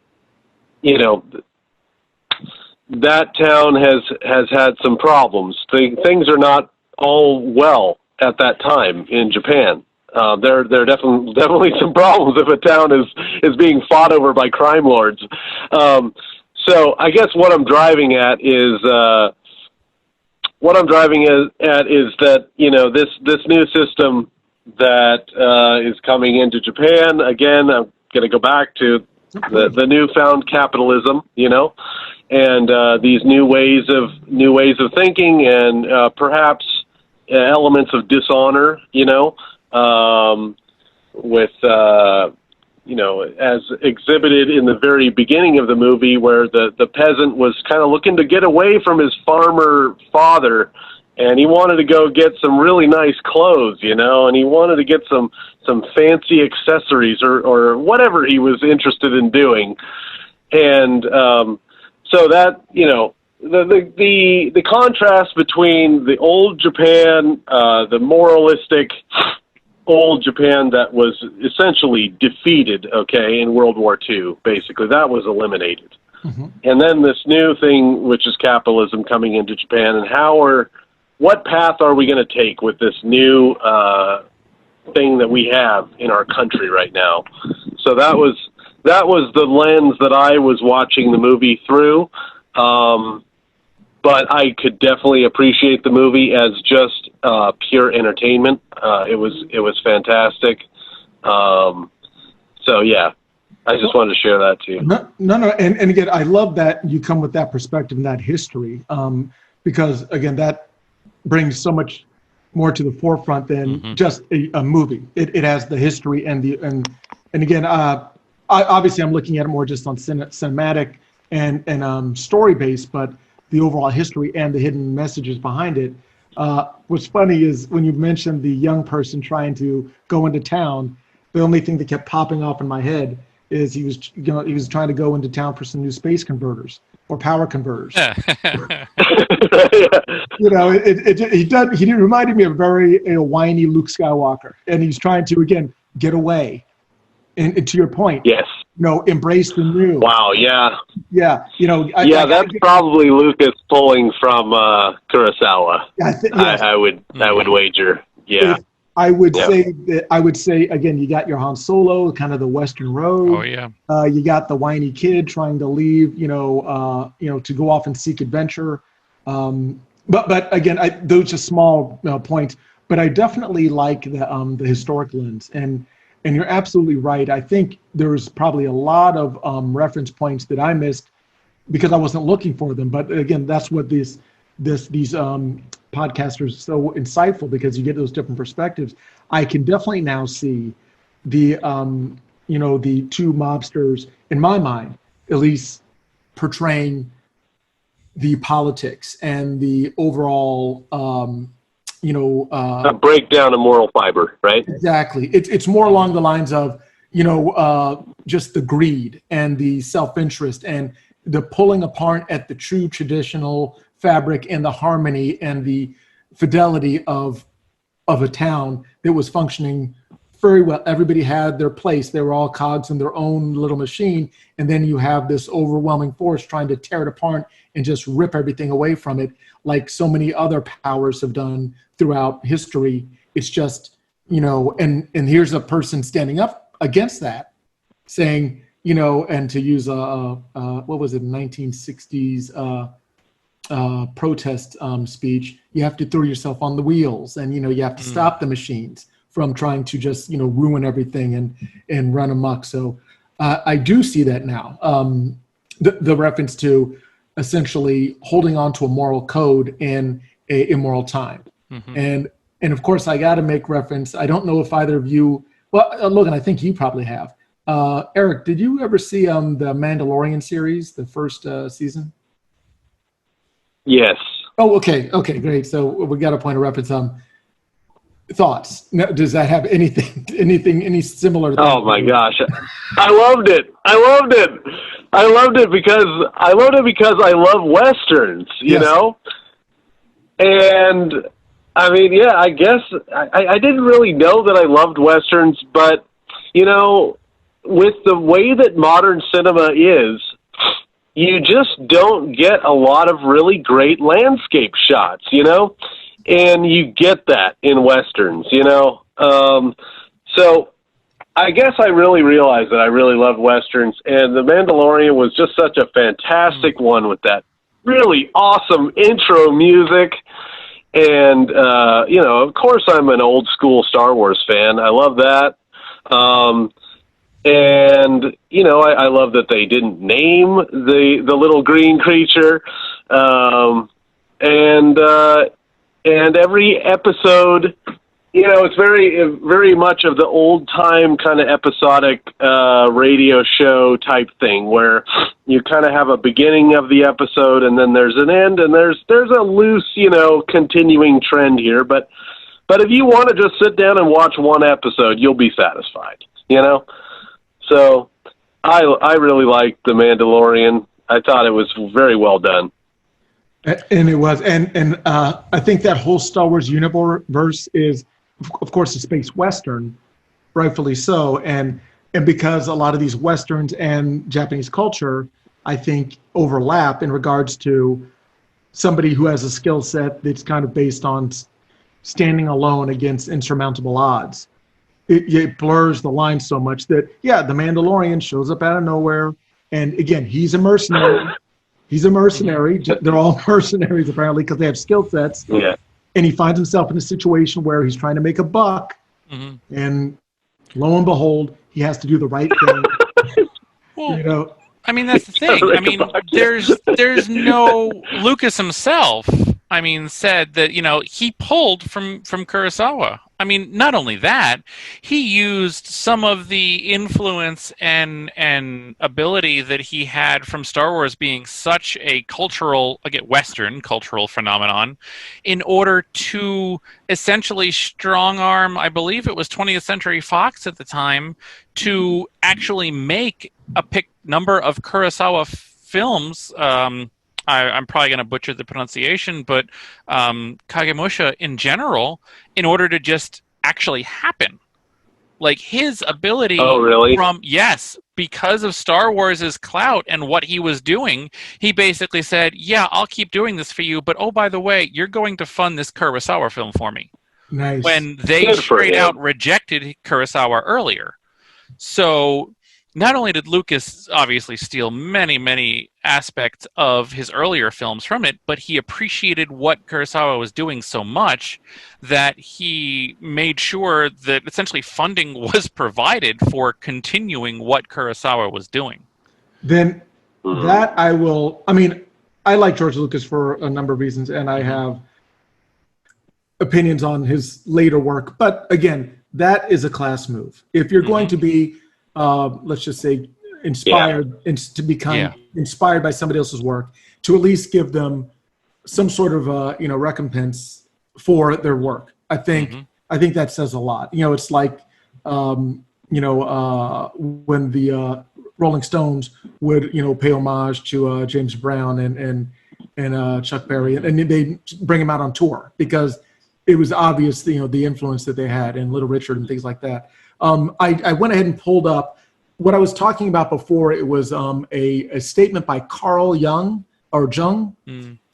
that town has had some problems. Things are not all well at that time in Japan. There are definitely some problems if a town is being fought over by crime lords. So I guess what I'm driving at is that, this new system that is coming into Japan. Again, I'm going to go back to the newfound capitalism, and these new ways of thinking, and perhaps elements of dishonor, with as exhibited in the very beginning of the movie, where the peasant was kind of looking to get away from his farmer father, and he wanted to go get some really nice clothes, and he wanted to get some fancy accessories or whatever he was interested in doing. And so that, the contrast between the old Japan, the moralistic old Japan that was essentially defeated, in World War II, basically, that was eliminated. Mm-hmm. And then this new thing, which is capitalism, coming into Japan, and what path are we going to take with this new thing that we have in our country right now? So that was the lens that I was watching the movie through. but I could definitely appreciate the movie as just pure entertainment. It was fantastic. So yeah, I just wanted to share that too. No. And again, I love that you come with that perspective and that history, because again, that brings so much more to the forefront than just a movie. It has the history and again, obviously I'm looking at it more just on cinematic and story based, but the overall history and the hidden messages behind it. What's funny is when you mentioned the young person trying to go into town, the only thing that kept popping off in my head is he was trying to go into town for some new space converters or power converters. He reminded me of a very whiny Luke Skywalker, and he's trying to again get away. And to your point, yes, embrace the new. Wow, yeah. That's probably Lucas pulling from Kurosawa. Yes. I would wager. Yeah. I would say again, you got your Han Solo, kind of the Western road. Oh yeah. You got the whiny kid trying to leave, to go off and seek adventure. But again, those are small points. But I definitely like the historic lens, and you're absolutely right. I think there's probably a lot of reference points that I missed because I wasn't looking for them. But again, that's what these podcasters so insightful, because you get those different perspectives. I can definitely now see the the two mobsters in my mind, at least, portraying the politics and the overall a breakdown of moral fiber, right? Exactly. It's more along the lines of just the greed and the self-interest and the pulling apart at the true traditional fabric and the harmony and the fidelity of a town that was functioning very well. Everybody had their place. They were all cogs in their own little machine. And then you have this overwhelming force trying to tear it apart and just rip everything away from it, like so many other powers have done throughout history. It's just, and here's a person standing up against that, saying, and to use what was it, 1960s protest speech, you have to throw yourself on the wheels, and you have to stop the machines from trying to just ruin everything and run amok. So I do see that now. The reference to essentially holding on to a moral code in a immoral time. And of course I got to make reference. I don't know if either of you, Logan, I think you probably have. Eric, did you ever see the Mandalorian series, the first season? Yes. Oh, okay, great. So we got a point of reference. Thoughts? Does that have any similar? Oh my gosh, I loved it because I love westerns, you know. And I mean, yeah, I guess I didn't really know that I loved westerns, but with the way that modern cinema is, you just don't get a lot of really great landscape shots, and you get that in westerns, so I guess I really realized that I really loved westerns, and The Mandalorian was just such a fantastic one with that really awesome intro music. And, of course I'm an old school Star Wars fan. I love that. And, I love that they didn't name the little green creature. And every episode, it's very, very much of the old time kind of episodic radio show type thing where you kind of have a beginning of the episode and then there's an end, and there's a loose, continuing trend here. But if you want to just sit down and watch one episode, you'll be satisfied, So I really liked The Mandalorian. I thought it was very well done. And it was, and I think that whole Star Wars universe is, of course, a space western, rightfully so, and because a lot of these westerns and Japanese culture, I think, overlap in regards to somebody who has a skill set that's kind of based on standing alone against insurmountable odds. It blurs the line so much that, the Mandalorian shows up out of nowhere, and again, he's a mercenary. He's a mercenary. They're all mercenaries apparently because they have skill sets. Yeah. And he finds himself in a situation where he's trying to make a buck, and lo and behold, he has to do the right thing. Well, I mean, that's the thing. I mean, there's no Lucas himself. I mean, said that he pulled from Kurosawa. I mean, not only that, he used some of the influence and ability that he had from Star Wars being such a cultural, again, Western cultural phenomenon, in order to essentially strong arm, I believe it was 20th Century Fox at the time, to actually make a pick number of Kurosawa films. I'm probably going to butcher the pronunciation, but Kagemusha in general, in order to just actually happen. Like his ability because of Star Wars' clout and what he was doing, he basically said, yeah, I'll keep doing this for you, but oh, by the way, you're going to fund this Kurosawa film for me. Nice. When they straight out rejected Kurosawa earlier. So not only did Lucas obviously steal many, many aspects of his earlier films from it, but he appreciated what Kurosawa was doing so much that he made sure that essentially funding was provided for continuing what Kurosawa was doing. Then that I mean, I like George Lucas for a number of reasons, and I have opinions on his later work. But again, that is a class move. If you're going to be let's just say inspired and to become inspired by somebody else's work, to at least give them some sort of recompense for their work. I think that says a lot. It's like when the Rolling Stones would pay homage to James Brown and Chuck Berry, and they bring him out on tour because it was obvious the influence that they had in Little Richard and things like that. I went ahead and pulled up what I was talking about before. It was a statement by Carl Jung,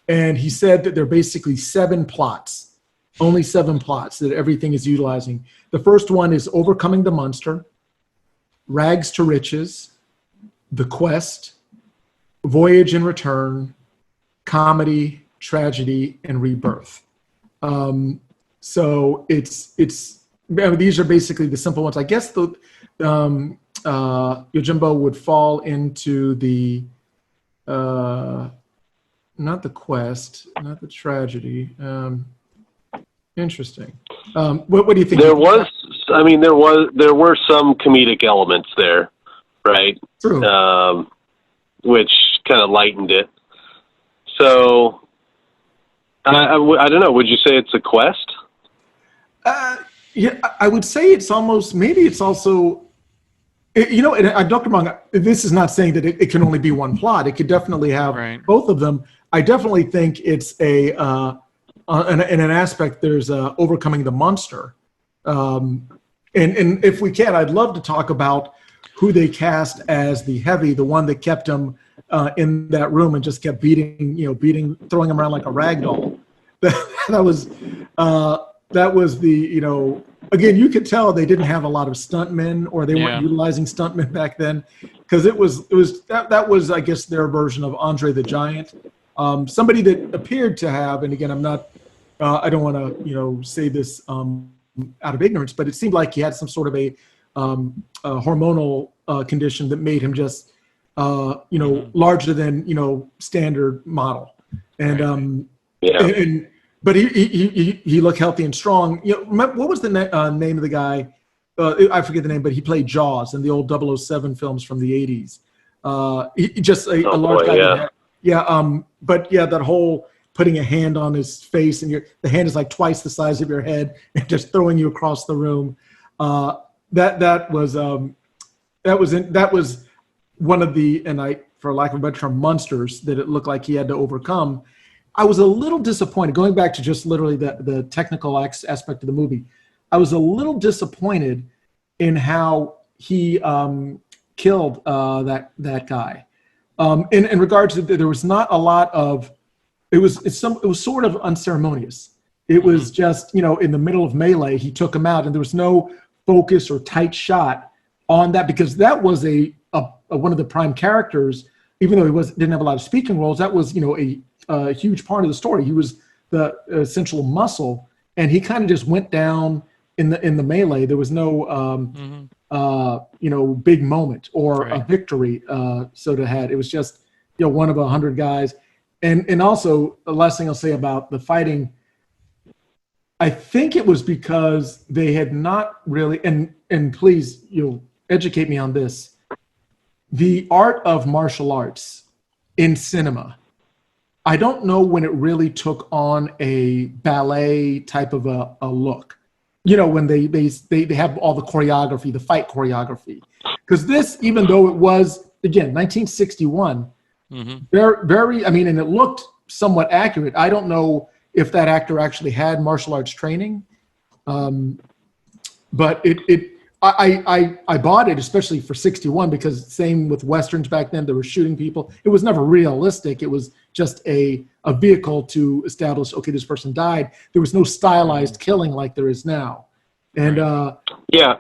and he said that there are basically only seven plots that everything is utilizing. The first one is Overcoming the Monster, Rags to Riches, The Quest, Voyage and Return, Comedy, Tragedy, and Rebirth. So these are basically the simple ones. I guess the Yojimbo would fall into the not the Quest, not the Tragedy. Interesting. What do you think? There were some comedic elements there, right? True. Which kind of lightened it. So I don't know. Would you say it's a Quest? Yeah, I would say it's almost, maybe it's also, and don't get me wrong, this is not saying that it can only be one plot. It could definitely have both of them. I definitely think it's in an aspect, there's Overcoming the Monster. And if we can, I'd love to talk about who they cast as the heavy, the one that kept him in that room and just kept beating, throwing him around like a rag doll. That was the, again, you could tell they didn't have a lot of stuntmen, or they weren't utilizing stuntmen back then, because that was, I guess, their version of Andre the Giant. Somebody that appeared to have, and again, I'm not, I don't want to, say this out of ignorance, but it seemed like he had some sort of a hormonal condition that made him just, larger than, standard model. And, but he looked healthy and strong. Remember, what was the name of the guy? I forget the name, but he played Jaws in the old 007 films from the 80s. He just a large guy. But that whole putting a hand on his face and the hand is like twice the size of your head and just throwing you across the room. That was one of the, and for lack of a better term, monsters that it looked like he had to overcome. I was a little disappointed, going back to just literally the technical aspect of the movie. I was a little disappointed in how he killed that guy. In regards to, there was not a lot of, it was sort of unceremonious. It was just, in the middle of melee, he took him out, and there was no focus or tight shot on that, because that was a one of the prime characters, even though didn't have a lot of speaking roles, that was a huge part of the story. He was the essential muscle, and he kind of just went down in the melee. There was no big moment or a victory. So to had it was just one of 100 guys, and also the last thing I'll say about the fighting. I think it was because they had not really, and please, educate me on this. The art of martial arts in cinema, I don't know when it really took on a ballet type of a look. When they have all the choreography, the fight choreography. Because this, even though it was, again, 1961, very, and it looked somewhat accurate. I don't know if that actor actually had martial arts training. But I bought it, especially for 61, because same with Westerns back then, they were shooting people. It was never realistic. It was just a vehicle to establish, okay, this person died. There was no stylized killing like there is now. And yeah,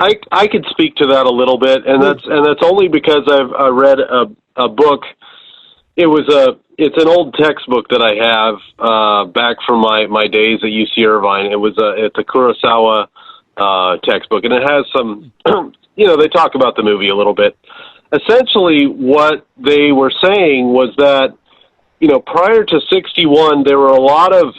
I could speak to that a little bit, and that's only because I read a book. It's an old textbook that I have back from my days at UC Irvine. It's a Kurosawa textbook, and it has some, they talk about the movie a little bit. Essentially, what they were saying was that, prior to 61, there were a lot of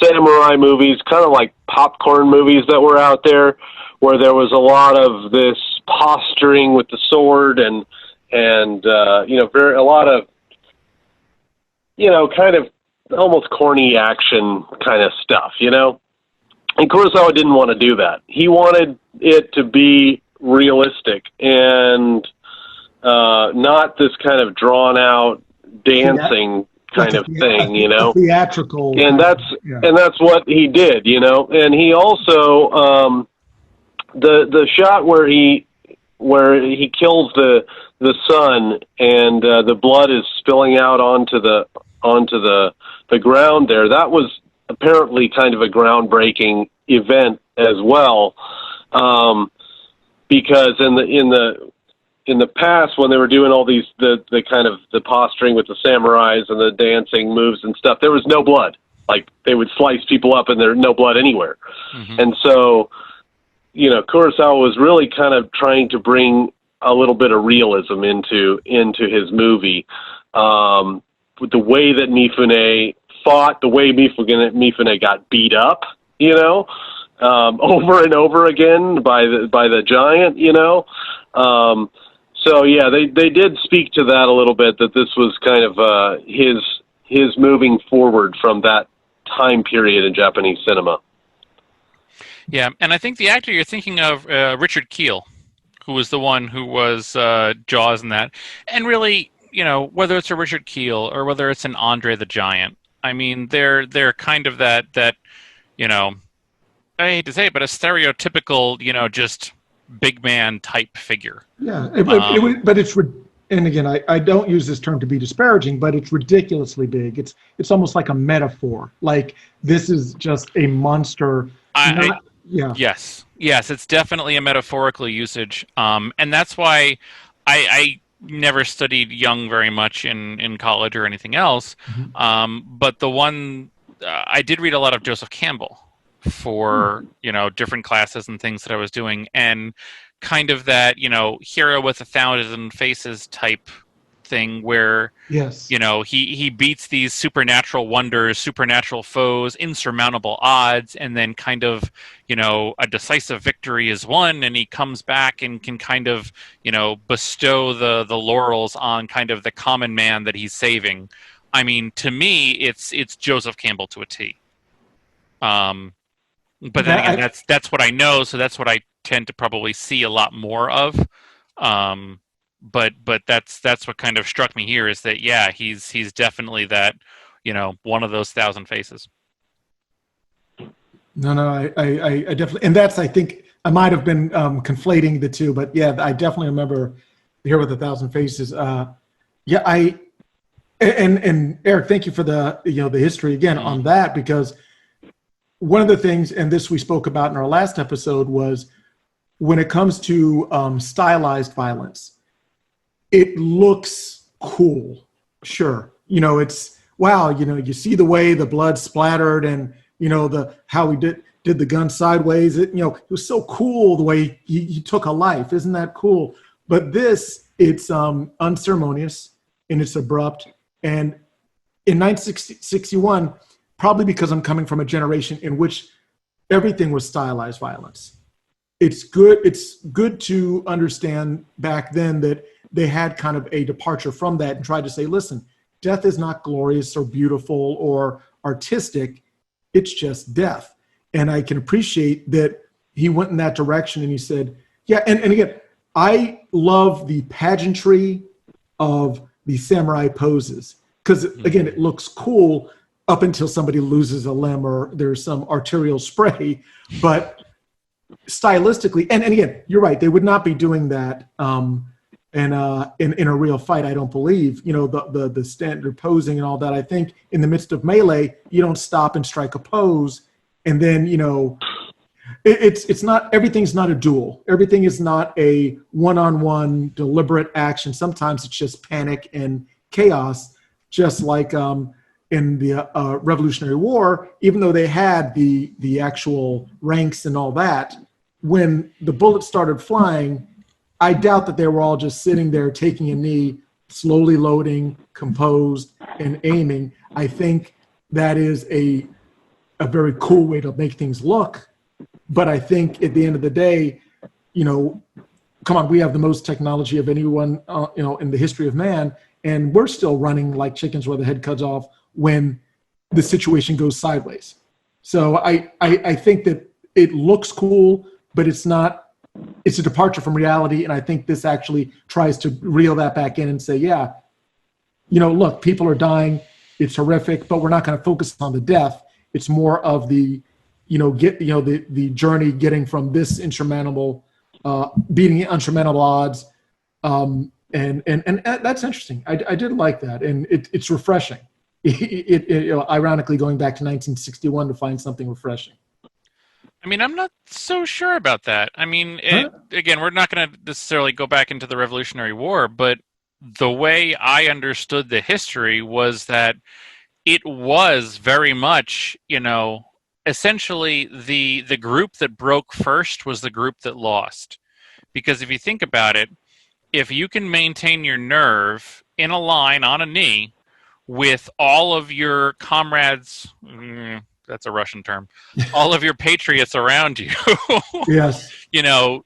samurai movies, kind of like popcorn movies that were out there, where there was a lot of this posturing with the sword and a lot of, kind of almost corny action kind of stuff, And Kurosawa didn't want to do that. He wanted it to be realistic and not this kind of drawn out dancing kind of thing, theatrical. And that's what he did, And he also the shot where he kills the son and the blood is spilling out onto the ground there. That was apparently kind of a groundbreaking event as well, because in the past, when they were doing all these the kind of the posturing with the samurais and the dancing moves and stuff, there was no blood. Like, they would slice people up and there's no blood anywhere. And so, Kurosawa was really kind of trying to bring a little bit of realism into his movie, with the way that Mifune fought, the way Mifune got beat up, over and over again by the giant, So yeah, they did speak to that a little bit, that this was kind of his moving forward from that time period in Japanese cinema. Yeah, and I think the actor you're thinking of, Richard Kiel, who was the one who was Jaws in that. And really, whether it's a Richard Kiel or whether it's an Andre the Giant, I mean, they're kind of that I hate to say it, but a stereotypical, just big man type figure. Yeah, but it's, and again, I don't use this term to be disparaging, but it's ridiculously big. It's almost like a metaphor. Like, this is just a monster. Yes, it's definitely a metaphorical usage, and that's why I never studied Jung very much in college or anything else. But the one I did read a lot of Joseph Campbell for different classes and things that I was doing, and kind of that hero with 1,000 faces type thing where he beats these supernatural wonders, supernatural foes, insurmountable odds, and then kind of a decisive victory is won, and he comes back and can kind of bestow the laurels on kind of the common man that he's saving. I mean, to me, it's Joseph Campbell to a T. But then again, that's what I know, so that's what I tend to probably see a lot more of. But that's what kind of struck me here, is that he's definitely that one of those 1,000 faces. No, I definitely, and that's, I think I might have been conflating the two, but yeah, I definitely remember the hero with 1,000 faces. And Eric, thank you for the the history again on that, because one of the things, and this we spoke about in our last episode, was when it comes to stylized violence, it looks cool. Sure. It's wow, you see the way the blood splattered and, how he did the gun sideways. It was so cool the way he took a life. Isn't that cool? But it's unceremonious and it's abrupt. And in 1961, probably because I'm coming from a generation in which everything was stylized violence. It's good to understand back then that they had kind of a departure from that and tried to say, listen, death is not glorious or beautiful or artistic. It's just death. And I can appreciate that he went in that direction and he said, yeah. And again, I love the pageantry of the samurai poses because, again, it looks cool up until somebody loses a limb or there's some arterial spray. But stylistically, and again, you're right, they would not be doing that in a real fight, I don't believe. The standard posing and all that. I think in the midst of melee, you don't stop and strike a pose. And then, it's not, everything's not a duel. Everything is not a one-on-one deliberate action. Sometimes it's just panic and chaos, just like in the Revolutionary War, even though they had the actual ranks and all that, when the bullets started flying, I doubt that they were all just sitting there taking a knee, slowly loading, composed, and aiming. I think that is a very cool way to make things look. But I think at the end of the day, come on, we have the most technology of anyone, in the history of man, and we're still running like chickens where the head cuts off when the situation goes sideways. So I think that it looks cool, but it's not. It's a departure from reality, and I think this actually tries to reel that back in and say, yeah, look, people are dying, it's horrific, but we're not going to focus on the death. It's more of the, the journey getting from this insurmountable, beating insurmountable odds, and that's interesting. I did like that, and it's refreshing. Ironically, going back to 1961 to find something refreshing. I mean, I'm not so sure about that. I mean, again, we're not going to necessarily go back into the Revolutionary War, but the way I understood the history was that it was very much, essentially the group that broke first was the group that lost. Because if you think about it, if you can maintain your nerve in a line on a knee with all of your comrades, that's a Russian term, all of your patriots around you, yes,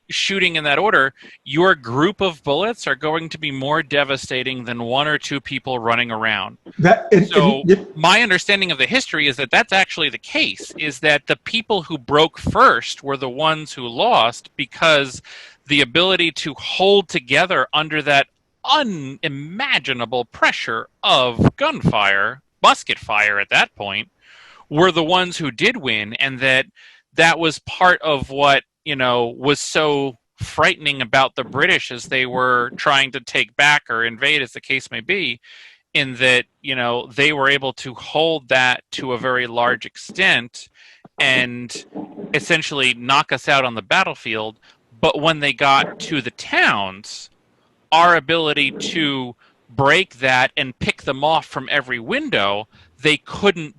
shooting in that order, your group of bullets are going to be more devastating than one or two people running around. My understanding of the history is that that's actually the case, is that the people who broke first were the ones who lost because the ability to hold together under that unimaginable pressure of gunfire, musket fire at that point, were the ones who did win, and that was part of what, was so frightening about the British as they were trying to take back or invade, as the case may be, in that, they were able to hold that to a very large extent and essentially knock us out on the battlefield. But when they got to the towns, our ability to break that and pick them off from every window, they couldn't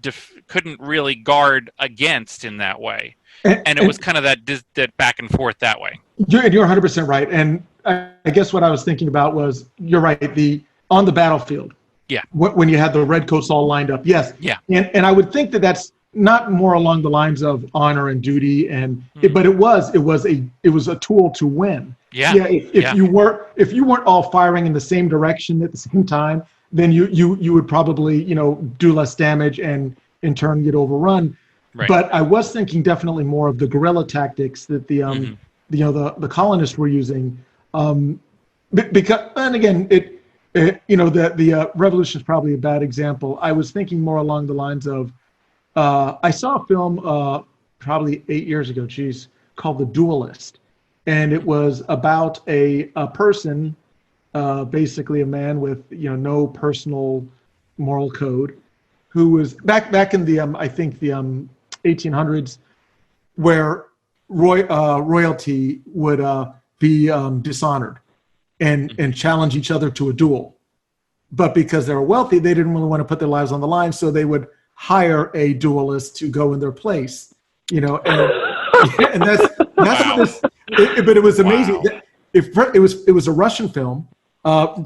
really guard against in that way. And it was kind of that back and forth that way. You're 100% right. And I guess what I was thinking about was, you're right, on the battlefield. Yeah. When you had the redcoats all lined up. Yes. Yeah. And I would think that that's not more along the lines of honor and duty, but it was a tool to win. Yeah. Yeah. If you weren't all firing in the same direction at the same time, then you would probably, do less damage and in turn get overrun. Right. But I was thinking definitely more of the guerrilla tactics that the colonists were using, because, and again, the revolution is probably a bad example. I was thinking more along the lines of, I saw a film probably 8 years ago, called The Duelist, and it was about a person, basically a man with no personal moral code, who was back in the I think the 1800s, where royalty would be dishonored, and challenge each other to a duel. But because they were wealthy, they didn't really want to put their lives on the line, so they would hire a duelist to go in their place. And that's Wow. what this. But it was amazing. Wow. It was a Russian film,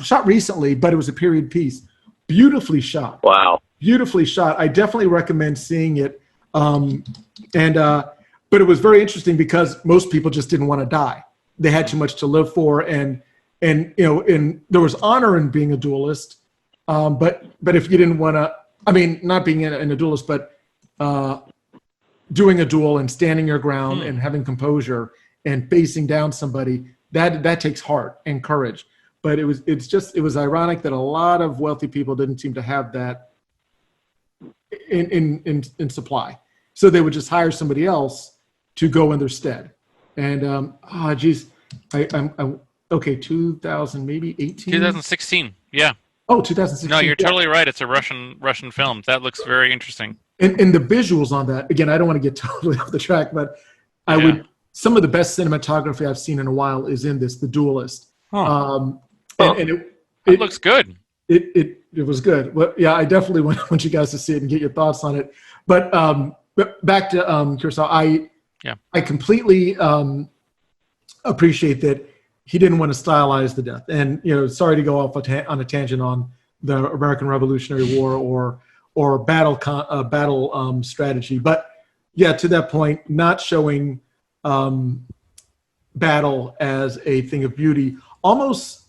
shot recently, but it was a period piece, beautifully shot. Wow. Beautifully shot. I definitely recommend seeing it. But it was very interesting because most people just didn't want to die. They had too much to live for, and there was honor in being a duelist. But if you didn't want to, I mean, not being in a duelist, but doing a duel and standing your ground and having composure and facing down somebody, that takes heart and courage. But it was ironic that a lot of wealthy people didn't seem to have that in supply. So they would just hire somebody else to go in their stead. And I'm okay, 2000, maybe 18? 2016, yeah. Oh, 2016. No, you're totally right. It's a Russian film. That looks very interesting. And the visuals on that, again, I don't want to get totally off the track, but some of the best cinematography I've seen in a while is in this, The Duelist. Huh. And it looks good. It was good. Well, yeah, I definitely want you guys to see it and get your thoughts on it. But back to Kurosawa, I completely appreciate that he didn't want to stylize the death. And sorry to go off on a tangent on the American Revolutionary War or battle strategy, but yeah, to that point, not showing battle as a thing of beauty, almost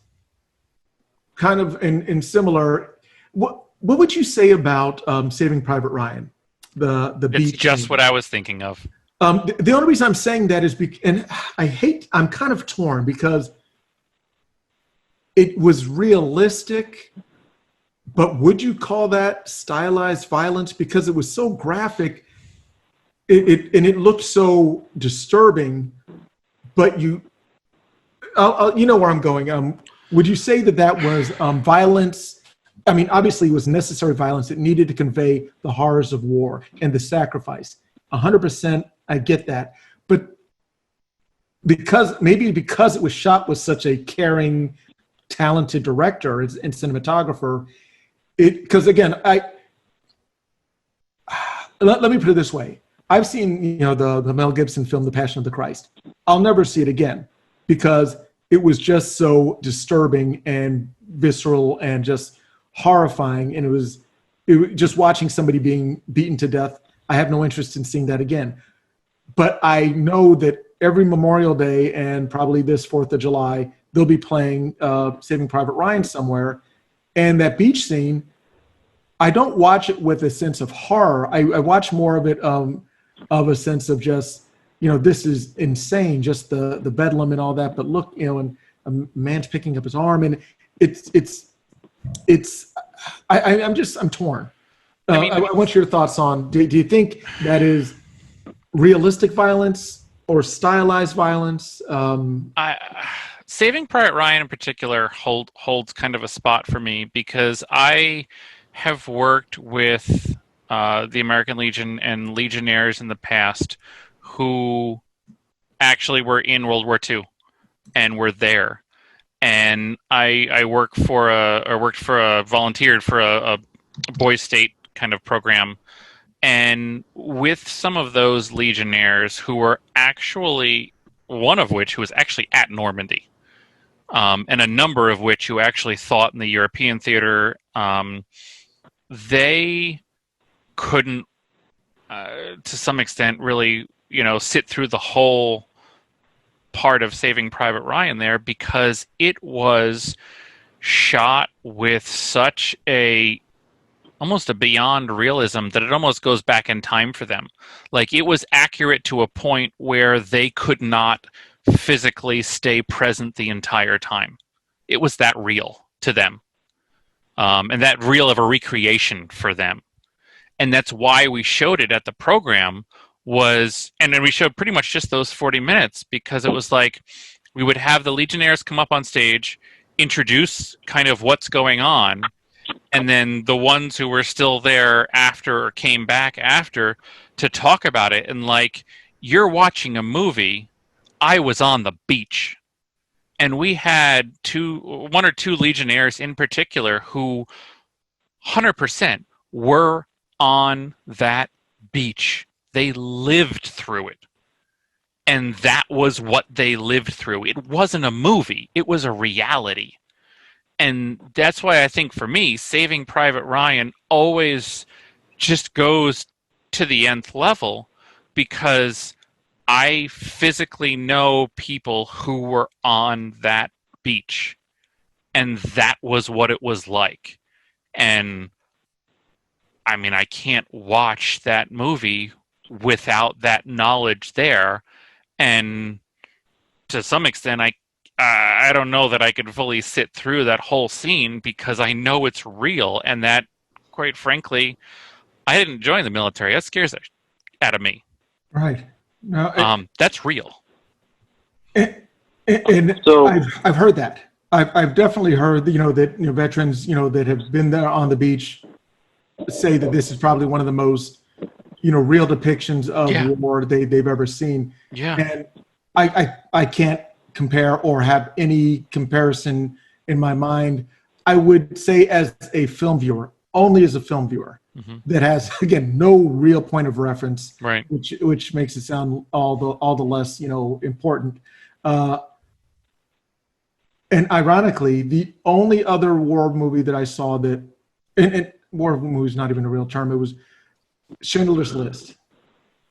kind of in similar. What would you say about Saving Private Ryan? The beach. It's just what I was thinking of. The only reason I'm saying that is and I'm kind of torn because it was realistic, but would you call that stylized violence? Because it was so graphic, it looked so disturbing. But you know where I'm going. Would you say that was violence? I mean, obviously, it was necessary violence. It needed to convey the horrors of war and the sacrifice. 100%, I get that. But because it was shot with such a caring, talented director and cinematographer, because again, let me put it this way. I've seen the Mel Gibson film, The Passion of the Christ. I'll never see it again because it was just so disturbing and visceral and just horrifying. And it was just watching somebody being beaten to death. I have no interest in seeing that again. But I know that every Memorial Day and probably this 4th of July, they'll be playing Saving Private Ryan somewhere. And that beach scene, I don't watch it with a sense of horror. I watch more of it of a sense of just, this is insane, just the bedlam and all that. But look, and a man's picking up his arm, and I'm torn. I want your thoughts on, do you think that is realistic violence or stylized violence? Saving Private Ryan in particular holds kind of a spot for me because I have worked with the American Legion and Legionnaires in the past who actually were in World War II and were there. And I volunteered for a boys' state kind of program. And with some of those Legionnaires who were actually, one of which who was actually at Normandy, and a number of which who actually fought in the European theater, they couldn't, to some extent, really, sit through the whole part of Saving Private Ryan there because it was shot with such almost a beyond realism that it almost goes back in time for them. Like, it was accurate to a point where they could not physically stay present the entire time. It was that real to them. And that real of a recreation for them. And that's why we showed it at the program and then we showed pretty much just those 40 minutes because it was like we would have the Legionnaires come up on stage, introduce kind of what's going on, and then the ones who were still there after or came back after to talk about it. And like, you're watching a movie, I was on the beach. And we had one or two Legionnaires in particular who 100% were on that beach. They lived through it. And that was what they lived through. It wasn't a movie. It was a reality. And that's why I think for me, Saving Private Ryan always just goes to the nth level, because I physically know people who were on that beach, and that was what it was like. And I mean, I can't watch that movie without that knowledge there. And to some extent, I don't know that I could fully sit through that whole scene, because I know it's real, and that, quite frankly, I didn't join the military. That scares the out of me. Right. No, that's real. And So I've heard that. I've definitely heard that veterans that have been there on the beach say that this is probably one of the most real depictions of war they've ever seen. Yeah. And I can't compare or have any comparison in my mind. I would say as a film viewer, only as a film viewer, that has, again, no real point of reference, right? Which makes it sound all the less important. And ironically, the only other war movie that I saw that, and war movie is not even a real term, it was Schindler's List.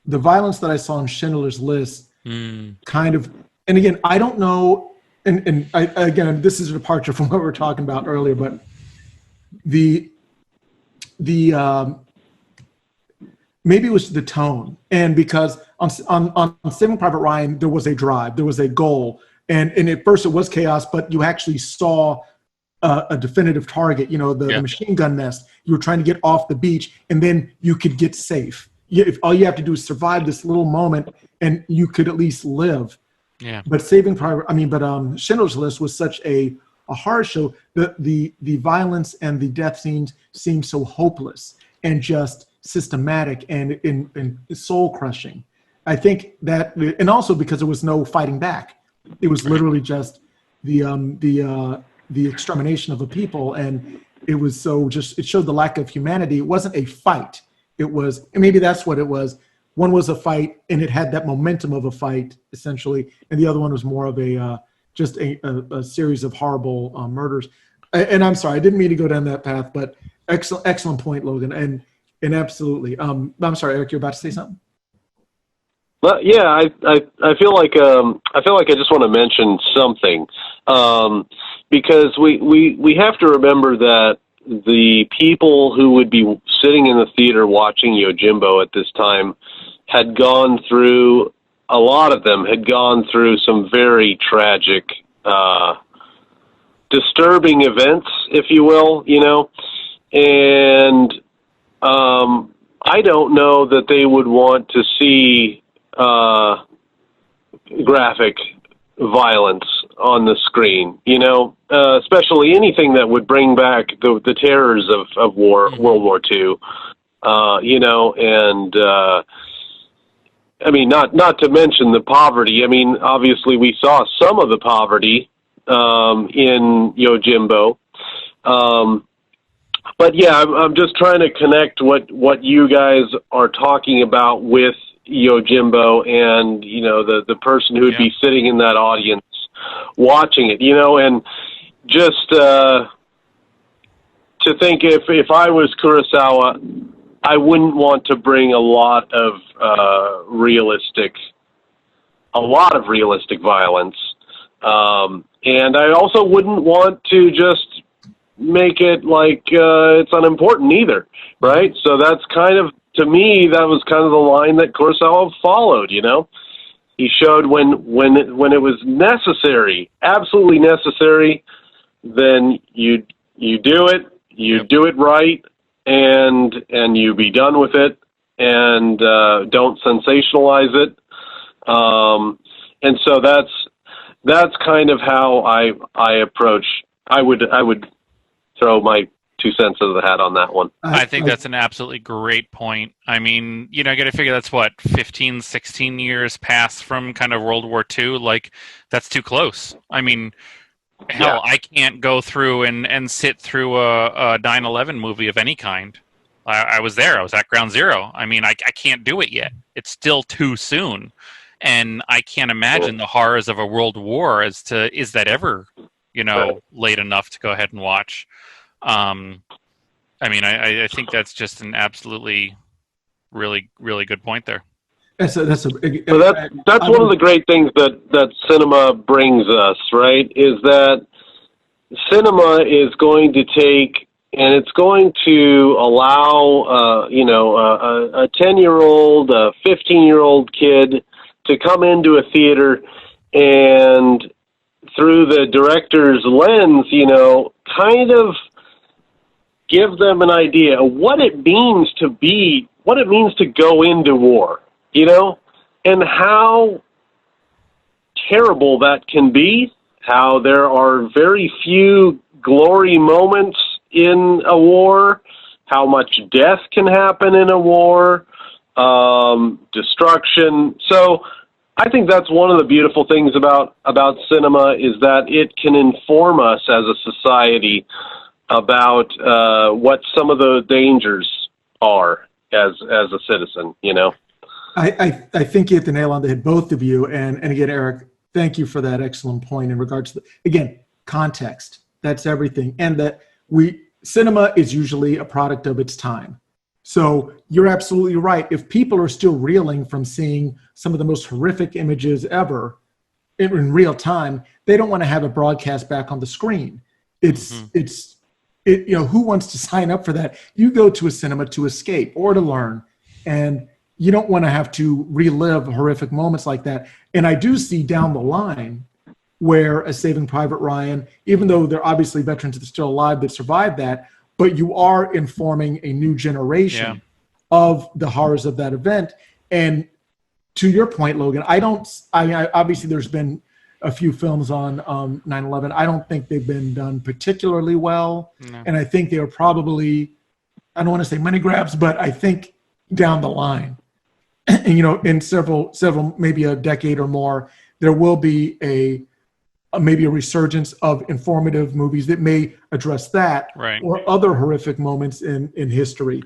The violence that I saw in Schindler's List kind of, and again, I don't know, and again, this is a departure from what we were talking about earlier, but the maybe it was the tone, and because on Saving Private Ryan there was a drive, there was a goal, and at first it was chaos, but you actually saw a definitive target. The machine gun nest. You were trying to get off the beach, and then you could get safe. If all you have to do is survive this little moment, and you could at least live. Yeah. But Schindler's List was such a horror show. The violence and the death scenes seemed so hopeless and just systematic and soul crushing. I think that, and also because there was no fighting back. It was literally just the extermination of a people, and it was it showed the lack of humanity. It wasn't a fight. It was, and maybe that's what it was. One was a fight, and it had that momentum of a fight, essentially, and the other one was more of just a series of horrible murders. And I'm sorry, I didn't mean to go down that path, but excellent point, Logan, and absolutely. I'm sorry, Eric, you're about to say something? Well, yeah, I feel like I just want to mention something, because we have to remember that the people who would be sitting in the theater watching Yojimbo at this time had gone through, a lot of them had gone through some very tragic, disturbing events, if you will, and I don't know that they would want to see graphic violence on the screen, especially anything that would bring back the terrors of war, World War II, and I mean, not to mention the poverty. I mean, obviously we saw some of the poverty in Yojimbo. But yeah, I'm just trying to connect what you guys are talking about with Yojimbo and, the person who would be sitting in that audience watching it, and just to think if I was Kurosawa, I wouldn't want to bring a lot of realistic violence. And I also wouldn't want to just make it like it's unimportant either, right? So that's kind of, to me, that was kind of the line that Kurosawa followed, He showed when it was necessary, absolutely necessary, then you do it, do it right, and you be done with it, and don't sensationalize it. And so that's kind of how I approach. I would throw my cents of the hat on that one. I think that's an absolutely great point. I mean, you got to figure that's what, 15, 16 years past from kind of World War II. Like, that's too close. I mean, hell, I can't go through and sit through a 9/11 movie of any kind. I was there. I was at Ground Zero. I mean, I can't do it yet. It's still too soon. And I can't imagine the horrors of a world war as to, is that ever, late enough to go ahead and watch? I mean, I think that's just an absolutely really, really good point there. That's one of the great things that cinema brings us, right? Is that cinema is going to take, and it's going to allow, a 10-year-old, a 15-year-old kid to come into a theater and through the director's lens, kind of give them an idea of what it means to go into war, and how terrible that can be, how there are very few glory moments in a war, how much death can happen in a war, destruction. So I think that's one of the beautiful things about cinema is that it can inform us as a society about what some of the dangers are as a citizen, I think you hit the nail on the head, both of you. And again, Eric, thank you for that excellent point in regards to, again, context. That's everything. And that cinema is usually a product of its time. So you're absolutely right. If people are still reeling from seeing some of the most horrific images ever in real time, they don't want to have it broadcast back on the screen. Who wants to sign up for that? You go to a cinema to escape or to learn, and you don't want to have to relive horrific moments like that. And I do see down the line where a Saving Private Ryan, even though there are obviously veterans that are still alive that survived that, but you are informing a new generation of the horrors of that event. And to your point, Logan, obviously there's been a few films on 9/11. I don't think they've been done particularly well. No. And I think they are probably, I don't want to say money grabs, but I think down the line, in several, maybe a decade or more, there will be maybe a resurgence of informative movies that may address that or other horrific moments in history.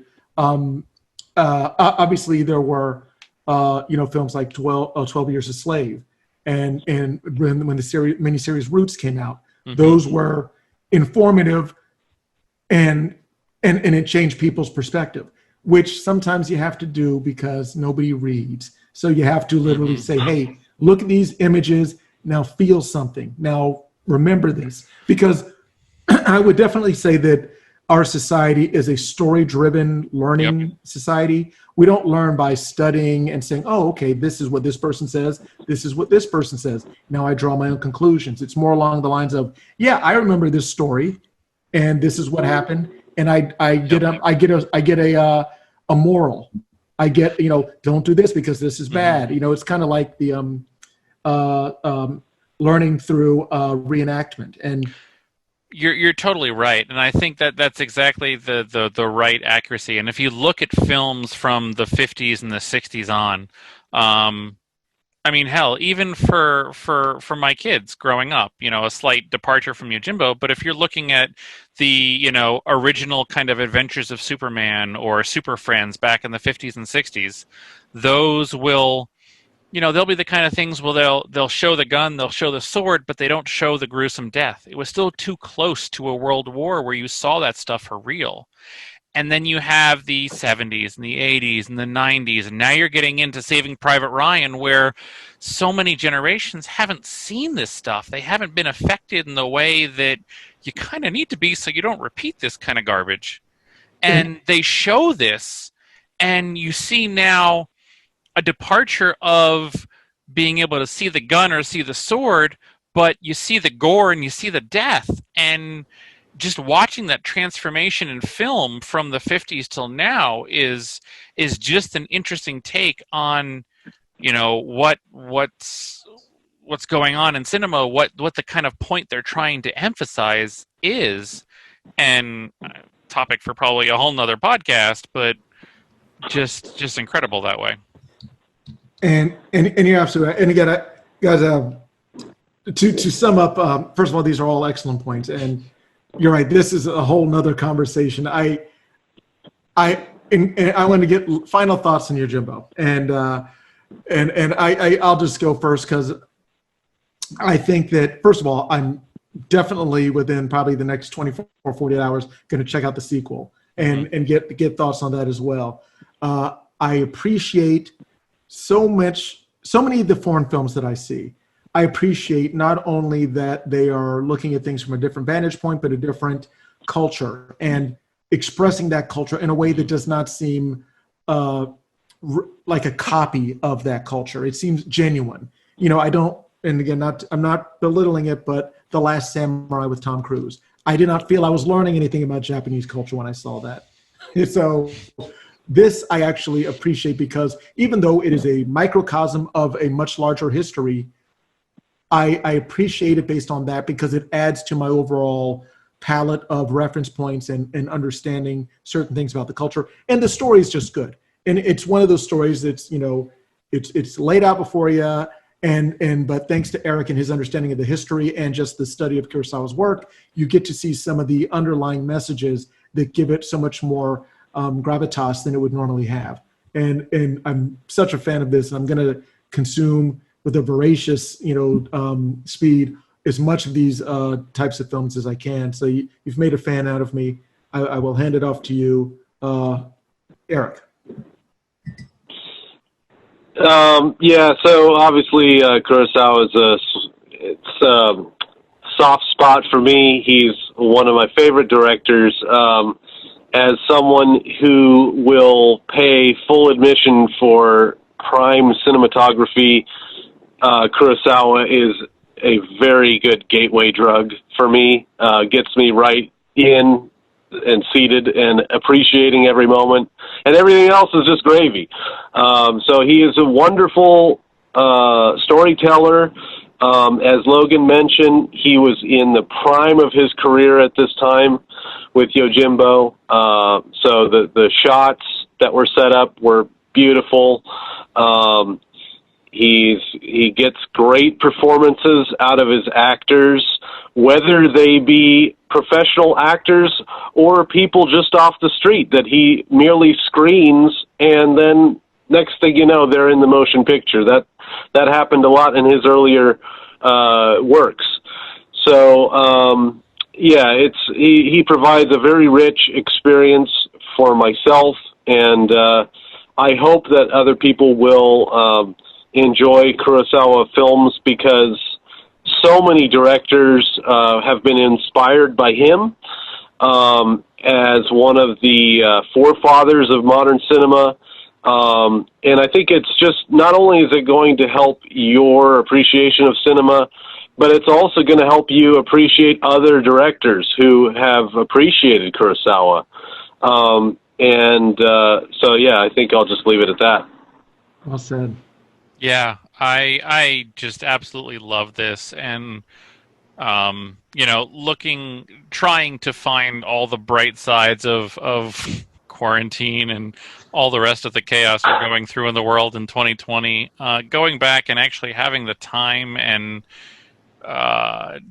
Obviously, there were, films like 12 Years a Slave, and when the miniseries Roots came out, those were informative, and it changed people's perspective, which sometimes you have to do because nobody reads. So you have to literally say, hey, look at these images, now feel something. Now remember this. Because I would definitely say that our society is a story-driven learning society. We don't learn by studying and saying, oh, okay, this is what this person says. This is what this person says. Now I draw my own conclusions. It's more along the lines of, yeah, I remember this story, and this is what happened, and I get a moral. I get, don't do this because this is bad. It's kind of like the learning through reenactment. And you're totally right, and I think that's exactly the right accuracy. And if you look at films from the 50s and the 60s on, I mean, hell, even for my kids growing up, a slight departure from Yojimbo, but if you're looking at the, original kind of Adventures of Superman or Super Friends back in the 50s and 60s, those will, they'll be the kind of things where they'll show the gun, they'll show the sword, but they don't show the gruesome death. It was still too close to a world war where you saw that stuff for real. And then you have the 70s and the 80s and the 90s, and now you're getting into Saving Private Ryan, where so many generations haven't seen this stuff. They haven't been affected in the way that you kind of need to be so you don't repeat this kind of garbage. And they show this, and you see now a departure of being able to see the gun or see the sword, but you see the gore and you see the death. And just watching that transformation in film from the 50s till now is just an interesting take on, what's going on in cinema, what the kind of point they're trying to emphasize is. And topic for probably a whole nother podcast, but just incredible that way. And you're absolutely right. And again, guys, to sum up, first of all, these are all excellent points, and you're right. This is a whole nother conversation. I want to get final thoughts on Yojimbo, and I'll just go first because I think that, first of all, I'm definitely within probably the next 24 or 48 hours going to check out the sequel and get thoughts on that as well. I appreciate so many of the foreign films that I see. I appreciate not only that they are looking at things from a different vantage point, but a different culture and expressing that culture in a way that does not seem like a copy of that culture. It seems genuine. I don't, and again, I'm not belittling it, but The Last Samurai with Tom Cruise, I did not feel I was learning anything about Japanese culture when I saw that. So this I actually appreciate, because even though it is a microcosm of a much larger history, I appreciate it based on that, because it adds to my overall palette of reference points and understanding certain things about the culture. And the story is just good. And it's one of those stories that's, it's laid out before you. But thanks to Eric and his understanding of the history and just the study of Kurosawa's work, you get to see some of the underlying messages that give it so much more gravitas than it would normally have. And I'm such a fan of this, and I'm going to consume with a voracious, speed as much of these types of films as I can. So you've made a fan out of me. I will hand it off to you, Eric. So obviously Kurosawa is a soft spot for me. He's one of my favorite directors. As someone who will pay full admission for prime cinematography, Kurosawa is a very good gateway drug for me. Gets me right in and seated and appreciating every moment, and everything else is just gravy. So he is a wonderful storyteller. As Logan mentioned, he was in the prime of his career at this time with Yojimbo. So the shots that were set up were beautiful. He gets great performances out of his actors, whether they be professional actors or people just off the street that he merely screens, and then next thing you know, they're in the motion picture. That happened a lot in his earlier works. So he provides a very rich experience for myself, and I hope that other people will enjoy Kurosawa films, because so many directors have been inspired by him as one of the forefathers of modern cinema. And I think it's just, not only is it going to help your appreciation of cinema, but it's also going to help you appreciate other directors who have appreciated Kurosawa. I think I'll just leave it at that. Well said. Yeah, I just absolutely love this, and trying to find all the bright sides of quarantine and all the rest of the chaos we're going through in the world in 2020. Going back and actually having the time and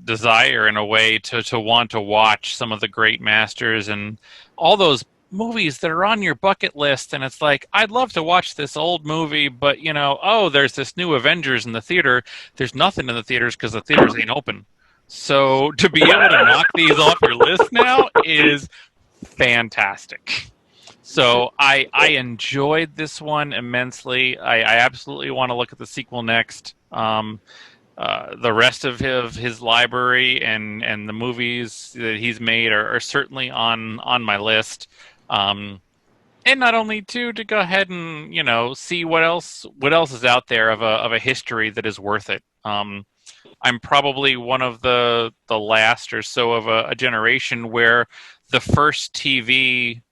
desire, in a way, to want to watch some of the great masters and all those movies that are on your bucket list, and it's like, I'd love to watch this old movie, but there's this new Avengers in the theater. There's nothing in the theaters because the theaters ain't open. So to be able to knock these off your list now is fantastic. So I enjoyed this one immensely. I absolutely want to look at the sequel next. The rest of his library and the movies that he's made are certainly on my list. And not only to go ahead and see what else is out there of a history that is worth it. I'm probably one of the last or so of a generation where the first TV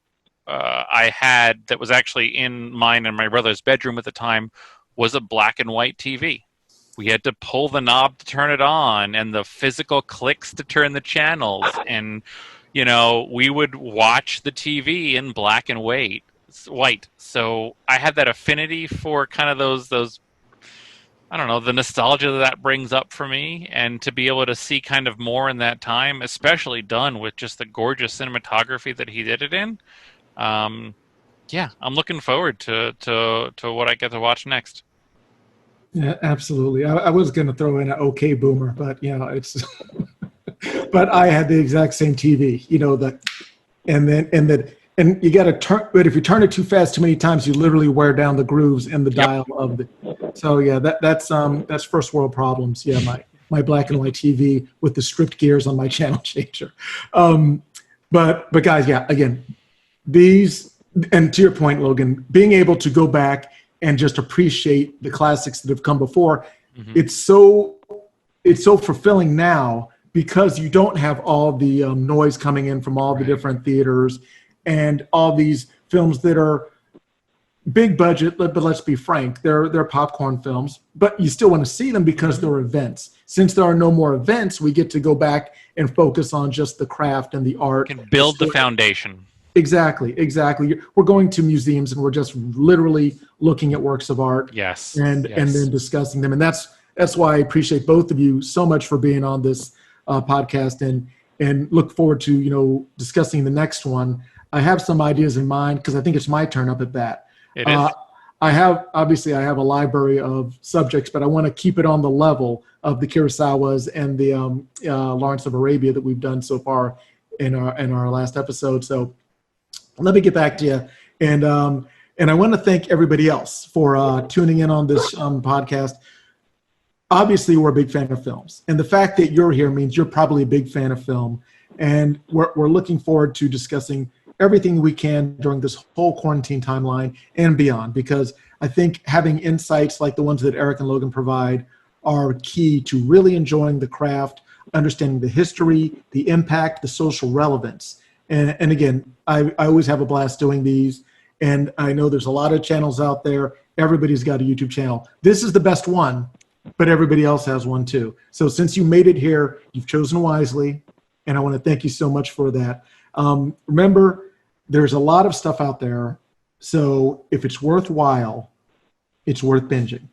I had that was actually in mine and my brother's bedroom at the time was a black and white TV. We had to pull the knob to turn it on, and the physical clicks to turn the channels, and you know, we would watch the TV in black and white. So I had that affinity for kind of those I don't know, the nostalgia that brings up for me, and to be able to see kind of more in that time, especially done with just the gorgeous cinematography that he did it in. Um, yeah, I'm looking forward to what I get to watch next. Yeah, absolutely. I was going to throw in an okay boomer, but it's but I had the exact same TV, and you got to turn, but if you turn it too fast too many times, you literally wear down the grooves in the dial of the. So yeah, that's first world problems. Yeah, my black and white TV with the stripped gears on my channel changer. But guys, yeah, again, these, and to your point, Logan, being able to go back and just appreciate the classics that have come before, it's so fulfilling now because you don't have all the noise coming in from all the different theaters and all these films that are big budget, but let's be frank, they're popcorn films, but you still want to see them because they're events. Since there are no more events, we get to go back and focus on just the craft and the art. Can build the foundation. Exactly. We're going to museums and we're just literally looking at works of art. Yes. And then discussing them. And that's why I appreciate both of you so much for being on this podcast and look forward to discussing the next one. I have some ideas in mind because I think it's my turn up at bat. It is. I have a library of subjects, but I want to keep it on the level of the Kurosawas and the Lawrence of Arabia that we've done so far in our last episode. So let me get back to you, and I want to thank everybody else for tuning in on this podcast. Obviously, we're a big fan of films, and the fact that you're here means you're probably a big fan of film, and we're looking forward to discussing everything we can during this whole quarantine timeline and beyond, because I think having insights like the ones that Eric and Logan provide are key to really enjoying the craft, understanding the history, the impact, the social relevance. And again, I always have a blast doing these, and I know there's a lot of channels out there. Everybody's got a YouTube channel. This is the best one, but everybody else has one too. So since you made it here, you've chosen wisely, and I want to thank you so much for that. Remember, there's a lot of stuff out there, so if it's worthwhile, it's worth binging.